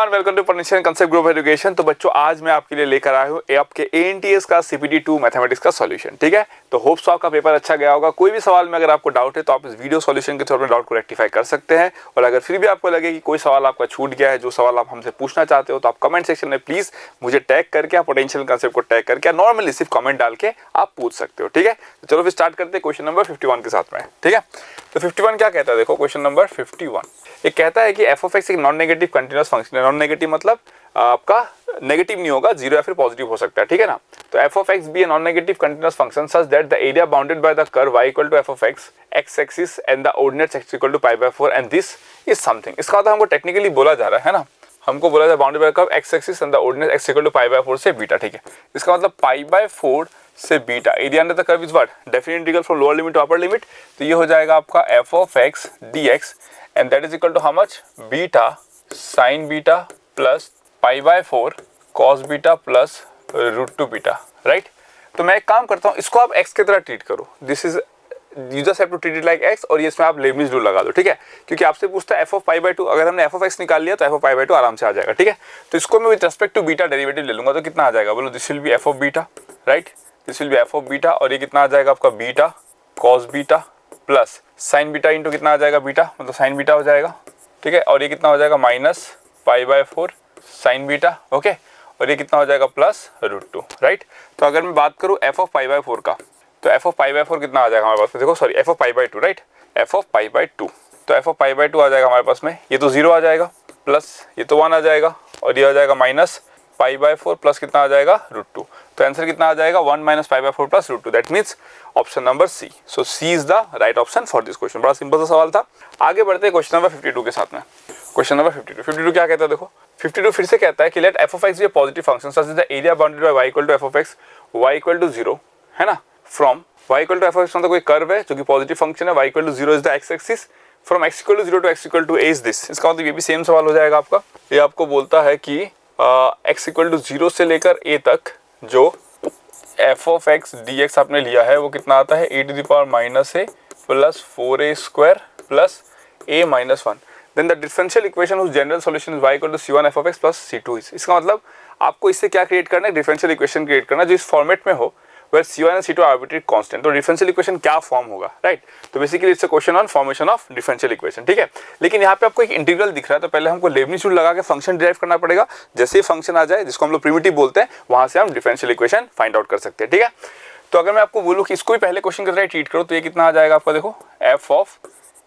Everyone, welcome to potential concept group education. तो बच्चों, आज मैं आपके लिए लेकर आया हूँ आपके एएनटीएस का सीपीटी 2 मैथमेटिक्स का सॉल्यूशन। ठीक है, तो होप सो आपका पेपर अच्छा गया होगा। कोई भी सवाल में अगर आपको डाउट है तो आप इस वीडियो सॉल्यूशन के थ्रू अपने डाउट को रेक्टिफाई कर सकते हैं। और अगर फिर भी आपको लगे कि कोई सवाल आपका छूट गया है, जो सवाल आप हमसे पूछना चाहते हो, तो आप कमेंट सेक्शन में प्लीज मुझे टैग करके, पोटेंशियल कांसेप्ट को टैग करके नॉर्मली सिर्फ कमेंट डाल के आप पूछ सकते हो। ठीक है, तो चलो फिर स्टार्ट करते हैं क्वेश्चन नंबर 51 के साथ में। ठीक है, तो 51 क्या कहता है, देखो क्वेश्चन नंबर 51 ये कहता है कि एफ ऑफ एक्स एक नॉन नेगेटिव कंटिन्यूअस फंक्शन है। नॉन नेगेटिव मतलब आपका नेगेटिव नहीं होगा, जीरो या फिर पॉजिटिव हो सकता है। ठीक है ना, तो f of x be a non negative continuous function such that the area bounded by the curve y equal to f of x x axis and the ordinates x equal to pi by 4 and this is something. इसका मतलब हमको technically बोला जा रहा है ना, हमको बोला जाए bounded by curve x axis and the ordinates x equal to pi by 4 से बीटा। ठीक है, इसका मतलब पाई बाय 4 से beta, area under the curve is what, definite integral from lower limit to upper limit. तो ये हो जाएगा आपका f of x dx and that is equal to how much, beta sine beta plus pi by 4 cos beta plus root 2 beta. Right, तो मैं एक काम करता हूँ, इसको आप x की तरह ट्रीट करो। This is you just have to treat it like x और ये इसमें आप लेबनिज रूल लगा दो। ठीक है, क्योंकि आपसे पूछता है एफ ऑफ पाई बाय 2, अगर हमने एफ ऑफ एक्स निकाल लिया तो एफ ऑफ पाई बाय 2 आराम से आ जाएगा। ठीक है, तो इसको मैं with respect to beta derivative ले लूंगा तो कितना आ जाएगा, बोलो this will be f of beta. Right, this will be f of beta और ये कितना आ जाएगा आपका beta cos beta plus sine beta into कितना आ जाएगा बीटा, मतलब साइन बीटा हो जाएगा। ठीक है, और ये कितना हो जाएगा minus pi by 4 sign beta. Okay, और ये कितना हो जाएगा प्लस रूट 2। राइट, तो अगर मैं बात करूँ एफ ऑफ पाई बाय 4 का, तो एफ ऑफ पाई बाय 4 कितना आ जाएगा हमारे पास में, देखो sorry F of pi by 2। Right, F of pi by 2, तो एफ ऑफ पाई बाय 2 आ जाएगा हमारे पास में, ये तो 0 आ जाएगा प्लस ये तो 1 आ जाएगा और ये आ जाएगा माइनस पाई बाय 4 प्लस कितना आ जाएगा रूट 2। तो आंसर कितना आ जाएगा 1 minus pi by 4 plus root 2, that means option number C. So C is the right option for this question. बड़ा सिंपल सा सवाल था। आगे बढ़ते हैं क्वेश्चन नंबर 52 के साथ में। क्वेश्चन नंबर 52 क्या कहता है, देखो 52 फिर से कहता है कि let f of x be a positive function such that the area bounded by y equal to f of x y equal to 0 है ना, from y equal to f of x मतलब कोई कर्व है जो कि पॉजिटिव फंक्शन है, y equal to 0 is the x axis, from x equal to 0 to x equal to a is this. इसका मतलब ये भी सेम सवाल हो जाएगा आपका। ये आपको बोलता है कि x इक्वल टू 0 से लेकर a तक जो एफ ऑफ एक्स dx आपने लिया है वो कितना आता है, e to the power minus a plus 4a square plus a minus 1। Then the differential equation whose general solution is y equal to c1 f of x plus c2 is. इसका मतलब आपको इससे क्या क्रिएट करना है, differential equation create करना जो इस फॉर्मेट में हो where c1 and c2 are arbitrary constant। तो डिफरेंशियल इक्वेशन क्या फॉर्म होगा, राइट। तो basically it's a question on formation of differential equation. ठीक है, लेकिन यहाँ पे आपको एक इंटीग्रल दिख रहा है तो पहले हमको लेबनिज रूल लगा के फंक्शन डिराइव करना पड़ेगा। जैसे ही फंक्शन आ जाए जिसको हम लोग प्रिमिटिव बोलते हैं, वहां से हम डिफरेंशियल इक्वेशन फाइंड आउट कर सकते हैं। ठीक है, तो अगर मैं आपको बोलूँ कि इसको भी पहले क्वेश्चन की तरह ट्रीट करो तो ये कितना आ जाएगा आपका, देखो F of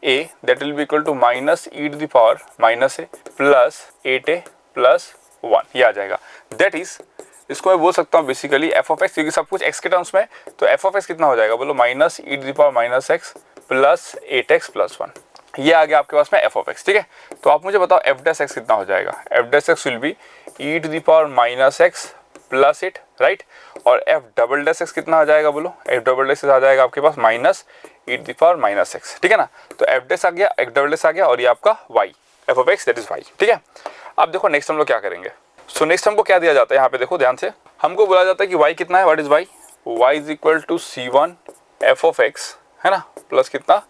a that will be equal to minus e to the power minus a plus 8a plus 1 ये आ जाएगा। That is, इसको मैं बोल सकता हूँ बेसिकली एफ ऑफ एक्स, क्योंकि सब कुछ एक्स के टर्म्स में, तो एफ ऑफ एक्स कितना हो जाएगा, बोलो minus e to the power minus x plus 8x plus 1। ये आ गया आपके पास में एफ ऑफ एक्स। ठीक है, तो आप मुझे बताओ एफ डैश एक्स कितना हो जाएगा, f dash x will be e to the power minus x plus 8। Right, और एफ डबल डैश एक्स कितना आ जाएगा, बोलो एफ डबल डैश आ जाएगा आपके पास minus e to the power minus x. ठीक है ना, तो एफ डैश आ गया, एफ डबल डैश आ गया और ये आपका y F of x that is y। ठीक है, अब देखो नेक्स्ट हम लोग क्या करेंगे। सो नेक्स्ट हमको क्या दिया जाता है यहाँ पे, देखो ध्यान से, हमको बोला जाता है कि y कितना है, what is y is equal to c1 f of x है ना प्लस कितना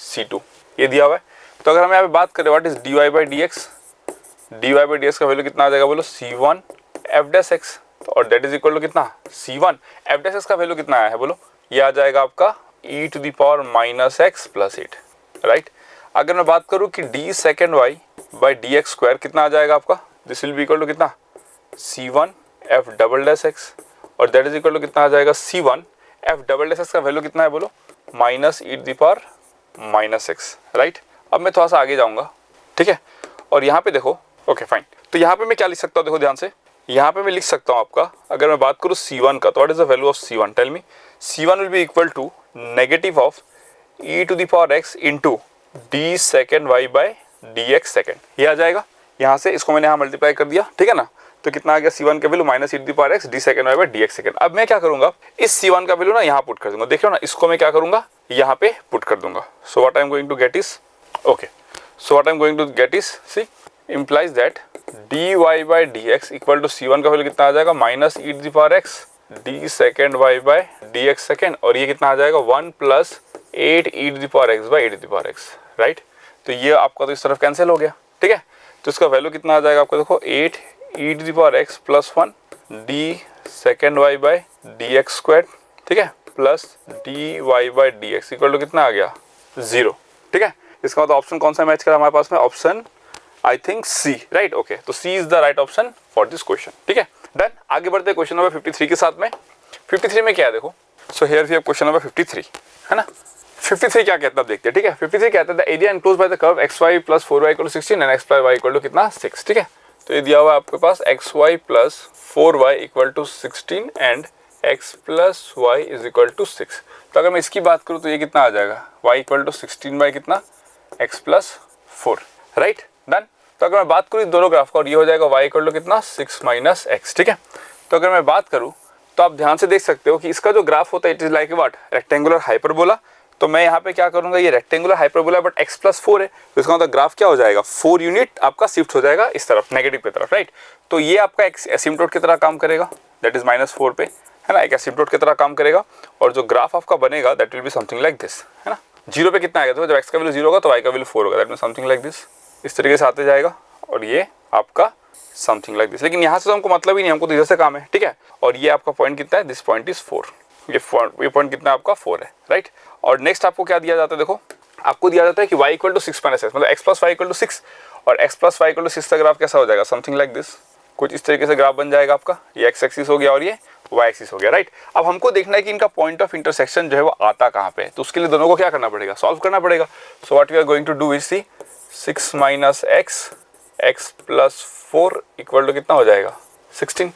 c2, ये दिया हुआ है। तो अगर हम यहाँ पे बात करें what is dy by D X का वैल्यू कितना आ जाएगा, बोलो c1 एफ डैश एक्स, और दैट इज इक्वल टू कितना c1 एफ डैश एक्स का वैल्यू कितना आया है, बोलो ये आ जाएगा आपका e to the power minus x plus 8। Right, अगर मैं बात करूँ कि d second y by D x square कितना आ जाएगा आपका, this will be equal to कितना c1 f double dash x, और दैट इज इक्वल टू कितना आ जाएगा c1 f double dash x का वैल्यू कितना है, बोलो minus e to the power minus x. Right, अब मैं थोड़ा सा आगे जाऊंगा। ठीक है, और यहाँ पे देखो, ओके फाइन, तो यहाँ पे मैं क्या लिख सकता हूँ, देखो ध्यान से, यहाँ पे मैं लिख सकता हूँ आपका, अगर मैं बात करूँ c1 का, तो what is the value of c1, tell me. c1 will be equal to negative of e to the power x into d second y by D x second, ये आ जाएगा। यहाँ से इसको मैंने यहाँ मल्टीप्लाई कर दिया। ठीक है ना, तो कितना आ गया c1 का value minus e to the power x d second y by D x second. अब मैं क्या करूंगा, इस c1 का वैल्यू ना यहाँ पुट कर दूंगा, देख लो ना, इसको मैं क्या करूंगा यहाँ पे पुट कर दूंगा। So what I am going to get is, okay, so what I am going to get is, C implies that dy by dx equal to c1 का वैल्यू कितना आ जाएगा, minus e to the power x d second y by D x second, और ये कितना आ जाएगा 1 plus 8 e to the power x by a to the power x। Right, तो ये आपका तो इस तरफ कैंसिल हो गया। ठीक है, तो इसका वैल्यू कितना आ जाएगा आपको, देखो 8 e⁻x plus 1 d second y by D x square, ठीक है, plus d y by D x equal to कितना आ गया 0, ठीक है। इसका मतलब ऑप्शन कौन सा मैच करा हमारे पास में, option I think c, right, okay. तो सी is the right option for this question, ठीक है, डन। आगे बढ़ते हैं क्वेश्चन नंबर 53 के साथ में। 53 में क्या है देखो, so here we have question number 53, है ना। 53 क्या कहता है अब देखते हैं, ठीक है। 53 कहता है the area enclosed by the curve xy plus 4y equal to 16 and x plus y equal to कितना 6, ठीक है। तो ये दिया हुआ है आपके पास xy plus 4y equal to 16 and x plus y is equal to 6। तो अगर मैं इसकी बात करूँ तो ये कितना आ जाएगा, y इक्वल टू 16 बाई कितना x प्लस 4, राइट, डन। तो अगर मैं बात करूँ दोनों ग्राफ का और ये हो जाएगा y इक्वल टू कितना 6 माइनस x, ठीक है। तो अगर मैं बात करूँ तो आप ध्यान से देख सकते हो कि इसका जो ग्राफ होता है it is like what, rectangular hyperbola. तो मैं यहाँ पे क्या करूंगा, ये rectangular hyperbola but x plus 4 है, तो इसका मतलब ग्राफ क्या हो जाएगा, 4 यूनिट आपका शिफ्ट हो जाएगा इस तरफ, नेगेटिव की तरफ, राइट। तो ये आपका एसिम्पटोट की तरह काम करेगा, दैट इज -4 पे, है ना, एक एसिम्पटोट की तरह काम करेगा। और जो ग्राफ आपका बनेगा that will be something like this, है ना। 0 पे कितना आएगा, तो जब x का वैल्यू 0 होगा तो y का वैल्यू 4 होगा, that mean something like this, इस तरीके से आते जाएगा। और ये आपका समथिंग लाइक दिस, लेकिन यहाँ से तो हमको मतलब ही नहीं, हमको तो इधर से काम है, ठीक है। और ये आपका पॉइंट कितना है, दिस पॉइंट इज 4, ये पॉइंट कितना आपका 4 है, राइट। और नेक्स्ट आपको क्या दिया जाता है, देखो आपको दिया जाता है कि y equal to 6 minus x, मतलब x plus y equal to 6 और x plus y equal to 6 का ग्राफ कैसा हो जाएगा, समथिंग लाइक दिस, कुछ इस तरीके से ग्राफ बन जाएगा आपका। ये x एक्सिस हो गया और ये y एक्सिस हो गया, राइट। अब हमको देखना है कि इनका पॉइंट ऑफ इंटरसेक्शन जो है वो आता कहाँ पे है, तो उसके लिए दोनों को क्या करना पड़ेगा, सॉल्व करना पड़ेगा। So what we are going to do is see 6 minus x plus 4 equal to कितना हो जाएगा 16,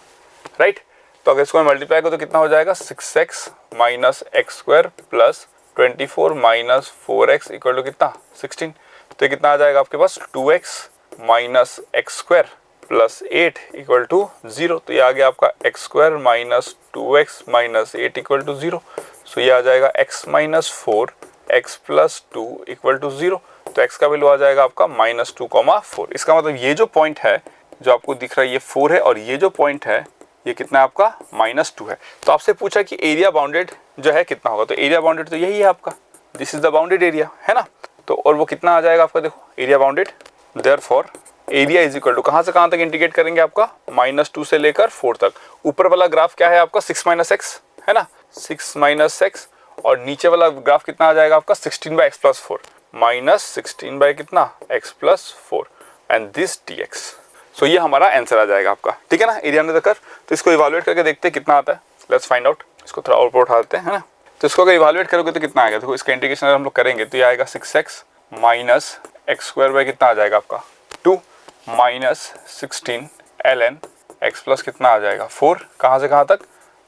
राइट। तो अगर इसको मल्टीप्लाई करो तो कितना हो जाएगा 6x minus x square plus 24 minus 4x equal to कितना 16। तो ये कितना आ जाएगा आपके पास 2x minus x square plus 8 equal to 0। तो ये आ गया आपका x square minus 2x minus 8 equal to 0। So ये आ जाएगा x minus 4 x plus 2 equal to 0। तो x का वैल्यू आ जाएगा आपका -2,4। इसका मतलब ये जो पॉइंट है जो आपको दिख रहा है ये 4 है और ये जो पॉइंट है ये कितना आपका -2 है। तो आपसे पूछा कि एरिया बाउंडेड जो है कितना होगा, तो एरिया बाउंडेड तो यही है आपका, this is the bounded area, है ना। तो और वो कितना आ जाएगा आपका, देखो area bounded, therefore area is equal to कहाँ से कहाँ तक इंटीग्रेट करेंगे आपका -2 से लेकर 4 तक। ऊपर वाला ग्राफ क्या है आपका 6 माइनस एक्स, है ना, 6 माइनस एक्स, और नीचे वाला ग्राफ कितना आ जाएगा आपका 16 by x plus 4 minus 16 by कितना x plus 4 and this dx। So ये हमारा आंसर आ जाएगा आपका, ठीक है ना, एरिया अंडर द कर्व। तो इसको इवैल्यूएट करके देखते हैं कितना आता है, लेट्स फाइंड आउट। इसको थोड़ा और ऊपर उठा देते हैं, है ना। तो इसको अगर इवैल्यूएट करोगे तो कितना आएगा, देखो इसका इंटीग्रेशन अगर हम लोग करेंगे तो ये आएगा 6x minus x square by कितना आ जाएगा आपका 2 माइनस 16 ln x प्लस कितना आ जाएगा 4, कहाँ से कहाँ तक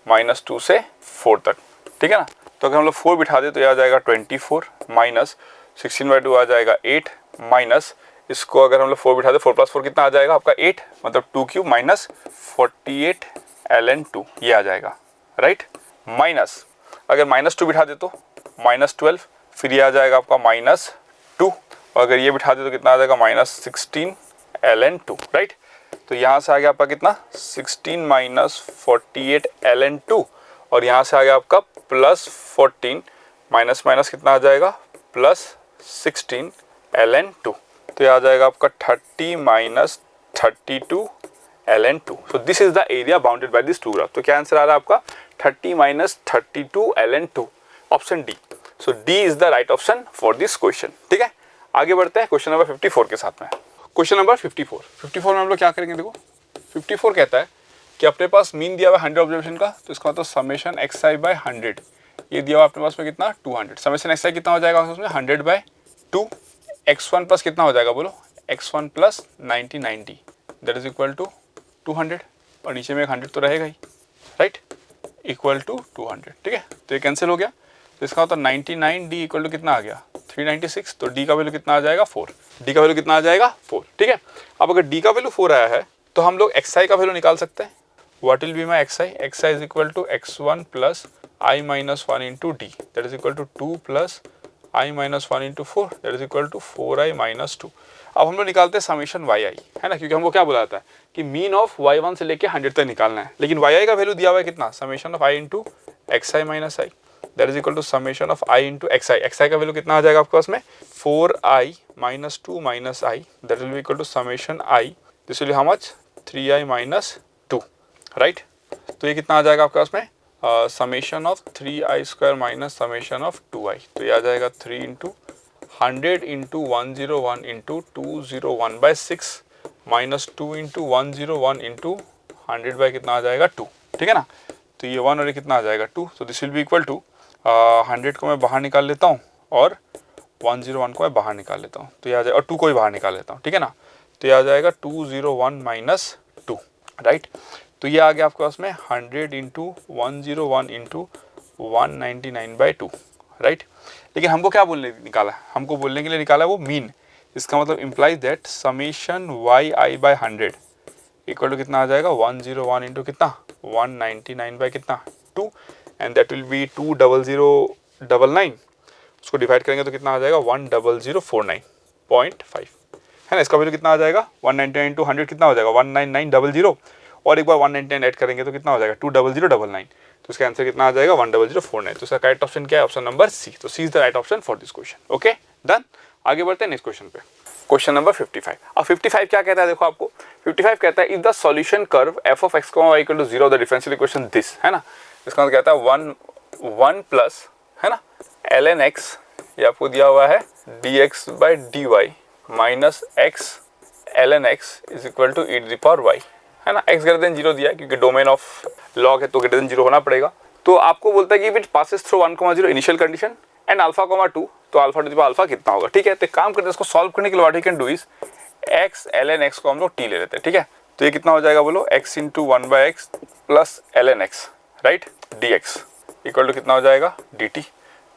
-2 से 4 तक, ठीक है ना। तो अगर हम लोग 4 बिठा दे तो ये आ जाएगा 24 माइनस 16/2 आ जाएगा 8 माइनस इसको अगर हम लोग 4 बिठा दे 4 प्लस 4 कितना आ जाएगा आपका 8, मतलब 2³ माइनस 48 ln 2 ये आ जाएगा, राइट। माइनस अगर -2 बिठा दे तो -12, फिर ये आ जाएगा आपका -2, और अगर ये बिठा दे तो कितना आ जाएगा -16 ln 2, राइट। तो यहाँ से आ गया आपका कितना 16 माइनस 48 ln 2, और यहाँ से आ गया आपका प्लस 14 माइनस माइनस कितना आ जाएगा प्लस 16 ln 2। तो ये आ जाएगा आपका 30 minus 32 ln 2। So this is the area bounded by this two graph. तो क्या आंसर आ रहा है आपका 30 minus 32 ln 2, option D. So D is the right option for this question, ठीक है। आगे बढ़ते हैं क्वेश्चन नंबर 54 के साथ में। क्वेश्चन नंबर 54 में हम लोग क्या करेंगे, देखो 54 कहता है कि अपने पास मीन दिया हुआ 100 ऑब्जर्वेशन का, तो इसका मतलब समेशन xi बाय 100 ये दिया हुआ अपने पास में कितना 200। समेशन xi कितना हो जाएगा उसमें 100 बाय 2, x1 प्लस कितना हो जाएगा बोलो x1 plus 90 that is equal to 200, और नीचे में एक 100 तो रहेगा ही, राइट, इक्वल टू 200, ठीक है। तो ये कैंसिल हो गया, तो इसका मतलब 99d इक्वल टू कितना आ गया 396। तो d का वैल्यू कितना आ जाएगा 4, d का वैल्यू कितना आ जाएगा 4, ठीक है। अब अगर d का वैल्यू 4 आया है तो हम लोग xi का वैल्यू निकाल सकते हैं। What will be my xi is equal to x1 plus i minus 1 into D that is equal to 2 plus i minus 1 into 4 that is equal to 4i minus 2। अब हम लोग निकालते हैं समेशन yi, है ना, क्योंकि हमको क्या बोला था कि मीन ऑफ y1 से लेके 100 तक निकालना है, लेकिन yi का वैल्यू दिया हुआ है कितना summation of i into xi minus i। That is equal to summation of i into x i. X i का वैल्यू कितना आ जाएगा आपके पास में 4i minus 2 minus i, that will be equal to summation i, this will be how much 3i minus 2, right. तो ये कितना आ जाएगा आपके पास में summation of 3i square minus summation of 2i, तो ये आ जाएगा 3 into 100 into 101 into 201/6 minus 2 into 101 into 100 by कितना आ जाएगा 2, ठीक है ना। तो ये 1 और ये कितना आ जाएगा 2, तो this will be equal to 100 को मैं बाहर निकाल लेता हूँ और 101 को मैं बाहर निकाल लेता हूँ, तो ये आ जाएगा, और 2 को भी बाहर निकाल लेता हूँ, ठीक है ना। तो ये आ जाएगा 201 माइनस 2, राइट। तो ये आ गया आपके पास में 100 इंटू 101 इंटू 199/2, राइट। लेकिन हमको क्या बोलने निकाला है, हमको बोलने के लिए निकाला है वो मीन। इसका मतलब implies that summation y i by 100 equal to कितना आ जाएगा 101 इंटू कितना 199 कितना 2, एंड दैट विल बी 20099, उसको डिवाइड करेंगे तो कितना आ जाएगा 10049.5, है ना। इसका वैल्यू कितना आ जाएगा 199 इंटू 100 कितना हो जाएगा 19900, और एक बार 199 ऐड करेंगे तो कितना हो जाएगा 20099, तो इसका आंसर कितना आ जाएगा 10049। तो इसका करेक्ट ऑप्शन क्या है, ऑप्शन नंबर सी। तो सी is the right option for this question. Okay done, आगे बढ़ते हैं नेक्स्ट क्वेश्चन पे। Question number 55। अब 55 क्या कहता है, देखो आपको 55 कहता है if the solution curve f of x, y equal to 0 the differential equation this, है ना। इसका मतलब कहता है 1 प्लस, है ना, ln x, ये आपको दिया हुआ है dx/dy minus x ln x is equal to e⁻y, है ना। x ग्रेटर देन 0 दिया है क्योंकि डोमेन ऑफ लॉग है तो ग्रेटर देन 0 होना पड़ेगा। तो आपको बोलता है कि if it passes through 1,0 initial condition and alpha, 2, तो alpha to the power alpha कितना होगा, ठीक है। तो काम करते हैं, इसको सॉल्व करने के लिए what we can do is x ln x को हम लोग t ले लेते हैं, ठीक है। तो ये कितना हो जाएगा बोलो x into 1/x plus ln x, right, dx equal to कितना हो जाएगा dt।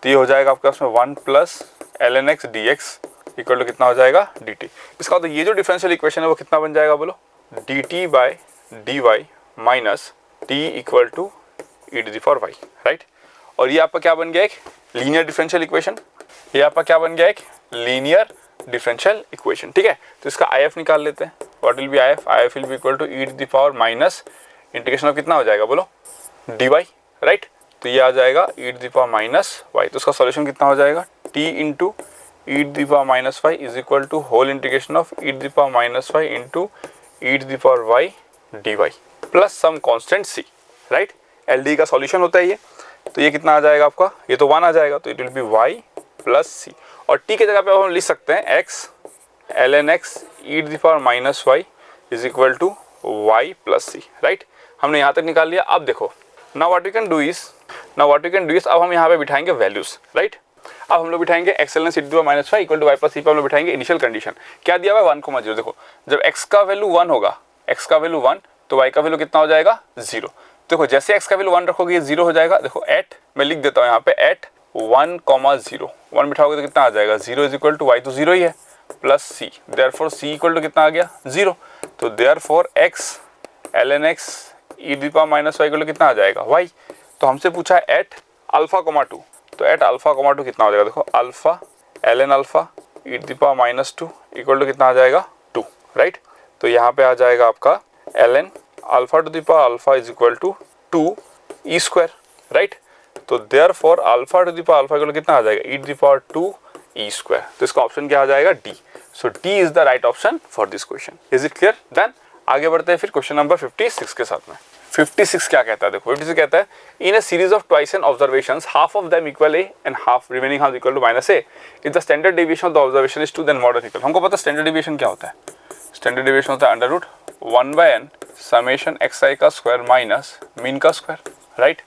तो ये हो जाएगा आपके पास में 1 plus ln x dx equal to कितना हो जाएगा dt। इसका मतलब ये जो डिफरेंशियल इक्वेशन है वो कितना बन जाएगा बोलो dt/dy minus t equal to e⁻y, right. और ये आपका क्या बन गया, एक लीनियर डिफरेंशियल इक्वेशन, ये आपका क्या बन गया, एक लीनियर डिफरेंशियल इक्वेशन, ठीक है। तो इसका IF निकाल लेते हैं, what will be IF will be equal to e⁻ minus integration of कितना हो जाएगा बोलो dy, राइट। तो ये आ जाएगा e⁻ माइनस y, तो इसका सॉल्यूशन कितना हो जाएगा t into e⁻ minus y is equal to whole integration of e⁻ minus y into e⁻y dy plus some constant c, right. LD का सॉल्यूशन होता है ये, तो ये कितना आ जाएगा आपका, ये तो 1 आ जाएगा, तो it will be y plus c, और t के जगह पे हम लिख सकते हैं x ln x e⁻ minus y is equal to y plus c, right. हमने यहाँ तक निकाल लिया। अब देखो now what we can do is अब हम यहाँ पे बिठाएंगे वैल्यूज, राइट। अब हम लोग बिठाएंगे x ln e⁻ minus y equal to y plus c पे हम लोग बिठाएंगे इनिशियल कंडीशन। क्या दिया हुआ है 1,0। देखो जब x का वैल्यू 1 होगा, x का वैल्यू 1, तो y का वैल्यू कितना हो जाएगा 0। देखो जैसे x का वैल्यू 1 रखोगे ये 0 हो जाएगा। देखो एट, मैं लिख देता हूँ यहाँ पे एट 1,0, 1 बिठाओगे तो कितना आ जाएगा 0 इज इक्वल टू y, तो 0 ही है, plus c, therefore c equal to कितना आ गया 0। तो therefore x ln x e⁻ minus y equal to कितना आ जाएगा y। तो हमसे पूछा है एट अल्फा, 2, तो एट अल्फा, 2 कितना हो जाएगा, देखो alpha ln alpha e⁻ minus 2 equal to कितना आ जाएगा 2, राइट। तो यहाँ पे आ जाएगा आपका ln alpha to the power alpha is equal to 2e square, right. तो therefore alpha to the power alpha equal कितना आ जाएगा e⁻2e स्क्वायर। तो इसका ऑप्शन क्या आ जाएगा D. So D is the right option for this question. Is it clear? Then आगे बढ़ते हैं फिर क्वेश्चन नंबर 56 के साथ में। 56 क्या कहता है, देखो 56 कहता है in a series of twice and observations half of them equal A and half remaining half equal to minus A if the standard deviation of the observation is 2 then modern equal. हमको पता है standard deviation क्या होता है। Standard deviation होता है √1/n summation xi का square minus mean का स्क्वायर, राइट।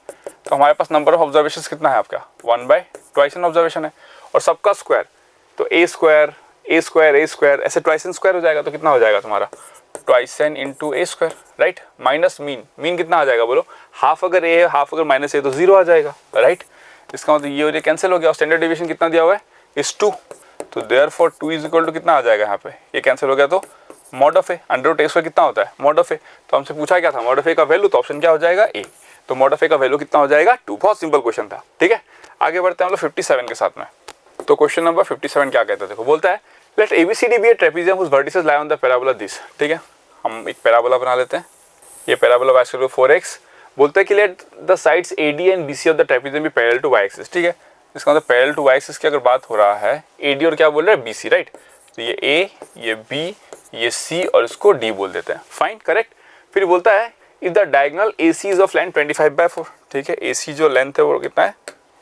तो हमारे पास नंबर ऑफ ऑब्जर्वेशंस कितना है आपका 1/ट्वाइस एन ऑब्जर्वेशन है, और सबका स्क्वायर तो a स्क्वायर ऐसे ट्वाइस एन स्क्वायर हो जाएगा। तो कितना हो जाएगा तुम्हारा ट्वाइस एन इंटू ए स्क्वायर, राइट, माइनस मीन कितना आ जाएगा बोलो, हाफ अगर ए है हाफ अगर माइनस ए तो 0 आ जाएगा, राइट। इसका मतलब ये हो जाए कैंसिल हो गया, और स्टैंडर्ड डेविएशन कितना दिया हुआ है इज 2। तो देयरफॉर 2 इज इक्वल टू कितना आ जाएगा यहाँ पे, ये कैंसिल हो गया तो mod of A, √a square कितना होता है मॉड ऑफ ए। तो हमसे पूछा क्या था मॉड ऑफ ए का वैल्यू, तो ऑप्शन क्या हो जाएगा ए। तो मॉड ऑफ ए का वैल्यू कितना हो जाएगा 2। बहुत सिंपल क्वेश्चन था, ठीक है। आगे बढ़ते हैं हम लोग 57 के साथ में। तो क्वेश्चन नंबर 57 क्या कहता है, देखो बोलता है let ABCD be a trapezium whose vertices lie on the parabola this, ठीक है। हम एक पैराबोला बना लेते हैं। ये पैराबोला y = 4x बोलता है कि let the sides AD and BC of the trapezium be parallel to y axis, ठीक है। इसका मतलब पैरेलल टू y एक्सिस की अगर बात हो रहा है, AD और क्या बोल रहे हैं BC, राइट। तो ये A, ये B, ये C और इसको D बोल देते हैं, फाइन, करेक्ट। फिर बोलता है if the diagonal AC is of length 25/4, ठीक है। AC जो लेंथ है वो कितना है,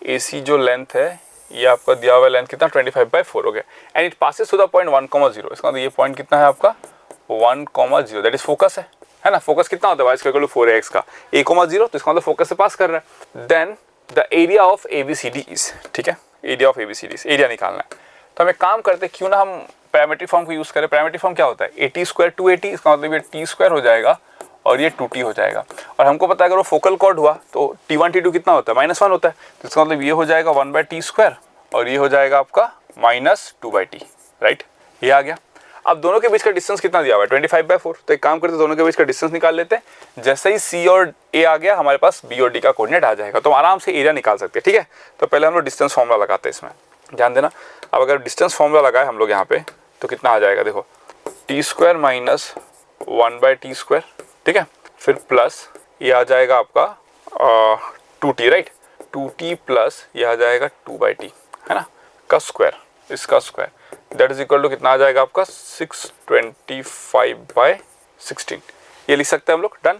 AC जो लेंथ है ये आपका दिया हुआ लेंथ कितना 25/4 हो गया, and it passes to the point 1,0। इसका मतलब ये पॉइंट कितना है आपका 1,0, दैट इज फोकस है ना। फोकस कितना होता है y = 4ax का 1,0, तो इसका मतलब फोकस से पास कर रहा है। Then the area of ABCD is, ठीक है, एरिया ऑफ ABCD, एरिया निकालना है। तो हम एक काम करते हैं, क्यों ना हम पैरामीट्रिक फॉर्म को यूज करें। पैरामीट्रिक फॉर्म क्या होता है, AT² 2AT, इसका मतलब ये t² हो जाएगा और ये 2t हो जाएगा। और हमको पता है अगर वो फोकल कॉर्ड हुआ तो T1 T2 कितना होता है -1 होता है, तो इसका मतलब ये हो जाएगा 1/t² और ये हो जाएगा आपका -2/t, राइट। ये आ गया। अब दोनों के बीच का डिस्टेंस कितना दिया हुआ है 25/4, तो एक काम करते हैं दोनों के बीच का डिस्टेंस निकाल लेते हैं। जैसे ही C और A आ गया हमारे पास B और D का कोऑर्डिनेट आ जाएगा, तो हम आराम से एरिया निकाल सकते हैं, ठीक है। तो पहले हम लोग डिस्टेंस फॉर्मूला लगाते हैं, इसमें ध्यान देना। अब अगर डिस्टेंस फॉर्मूला लगाए हम लोग यहाँ पे तो कितना आ जाएगा, देखो t² - 1/t², ठीक है। फिर प्लस ये आ जाएगा आपका 2t, राइट। 2t प्लस ये आ जाएगा 2/t, है ना, का स्क्वायर, इसका square, that is equal to कितना आ जाएगा आपका 625/16, ये लिख सकते हैं हम लोग, डन।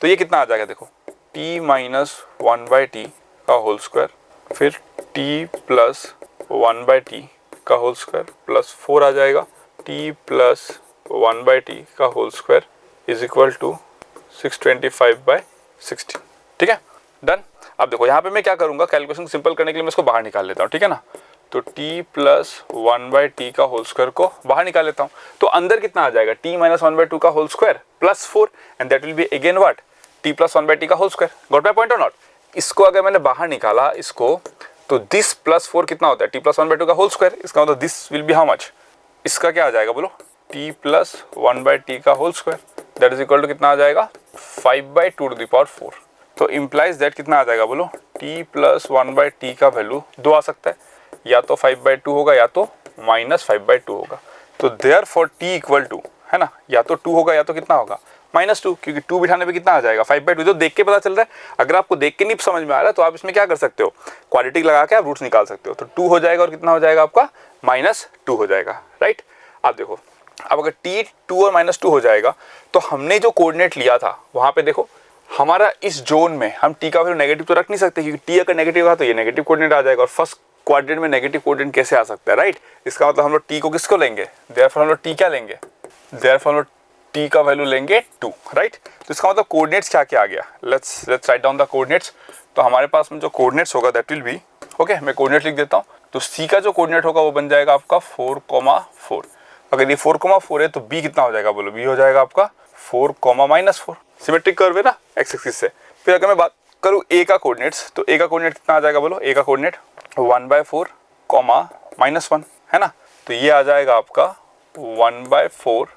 तो ये कितना आ जाएगा, देखो t - 1/t का होल स्क्वायर, फिर t + 1/t का होल स्क्वायर प्लस 4 आ जाएगा, t + 1/t का whole square is equal to 625/16, ठीक है, डन। अब देखो यहाँ पे मैं क्या करूँगा, कैलकुलेशन सिंपल करने के लिए मैं इसको बाहर निकाल लेता हूँ, ठीक है ना। तो t + 1/t का होल स्क्वायर को बाहर निकाल लेता हूँ, तो अंदर कितना आ जाएगा t - 1/2 का whole square plus 4, and that will be again what t + 1/t का whole square. Got my point और नॉट। इसको अगर मैंने बाहर निकाला इसको, तो दिस + 4 कितना होता है t + 1/2 का होल स्क्वायर, इसका मतलब this will be how much, इसका क्या आ जाएगा बोलो t + 1/t का whole square, that is equal to कितना आ जाएगा 5/2⁴। तो इम्प्लाइज दैट कितना आ जाएगा बोलो t + 1/t का वैल्यू 2 आ सकता है, या तो 5/2 होगा या तो -5/2 होगा। तो देयरफॉर t इक्वल टू, है ना, या तो 2 होगा या तो कितना होगा -2, क्योंकि 2 बिठाने पे कितना आ जाएगा 5/2। तो देख के पता चल रहा है। अगर आपको देख के नहीं समझ में आ रहा है तो आप इसमें क्या कर सकते हो, क्वाड्रेटिक लगा के आप रूट्स निकाल सकते हो। तो 2 हो जाएगा और कितना हो जाएगा आपका -2 हो जाएगा, राइट। अब देखो, अब अगर t 2 और -2 हो जाएगा तो हमने जो कोऑर्डिनेट लिया था वहां पे देखो हमारा इस जोन में हम t का वैल्यू नेगेटिव तो रख नहीं सकते, क्योंकि t अगर नेगेटिव होगा तो ये नेगेटिव कोऑर्डिनेट आ जाएगा, और फर्स्ट क्वाड्रेंट में नेगेटिव कोऑर्डिनेट कैसे आ सकता है, राइट। इसका मतलब हम लोग t को किसको लेंगे, देयरफॉर हम लोग t क्या लेंगे, देयरफॉर हम लोग t का वैल्यू लेंगे 2, राइट। तो इसका मतलब कोऑर्डिनेट्स क्या क्या आ गया, let's write down the coordinates. तो हमारे पास में जो कोऑर्डिनेट्स होगा दैट विल बी, ओके, मैं कोऑर्डिनेट लिख देता हूँ। तो c का जो कोऑर्डिनेट होगा वो बन जाएगा आपका 4,4। अगर ये 4,4 है तो b कितना हो जाएगा बोलो, b हो जाएगा आपका 4,-4। सिमेट्रिक कर्व है ना x एक्सिस से। फिर अगर मैं बात करूँ a का कोऑर्डिनेट्स, तो a का कोऑर्डिनेट कितना आ जाएगा बोलो, a का कोऑर्डिनेट 1/4, -1, है ना। तो ये आ जाएगा आपका 1/4,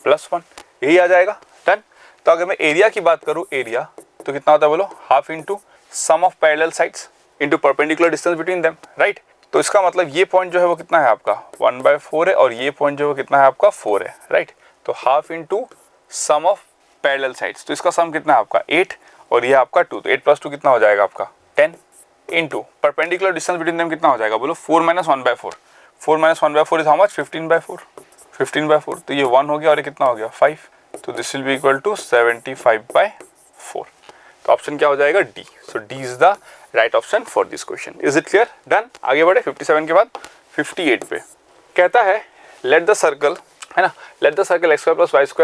+1, यही आ जाएगा, डन। तो अगर मैं एरिया की बात करूँ, एरिया तो कितना होता है बोलो, half into sum of parallel sides into perpendicular distance between them, right. तो इसका मतलब ये पॉइंट जो है वो कितना है आपका 1/4 है, और ये पॉइंट जो है कितना है आपका 4 है, राइट। तो half into sum of parallel sides, तो इसका सम कितना है आपका 8, और ये आपका 2, तो 8 + 2 कितना हो जाएगा आपका 10, into perpendicular distance between them कितना हो जाएगा बोलो 4 - 1/4। 4 - 1/4 इज हाउ मच 15/4, 15/4। तो ये 1 हो गया और ये कितना हो गया 5, तो this will be equal to 75/4। तो ऑप्शन क्या हो जाएगा D. So D is the right option for this question. Is it clear, done. आगे बढ़े 57 के बाद 58 पे कहता है लेट द सर्कल, है ना, let the circle x² + y² - α x -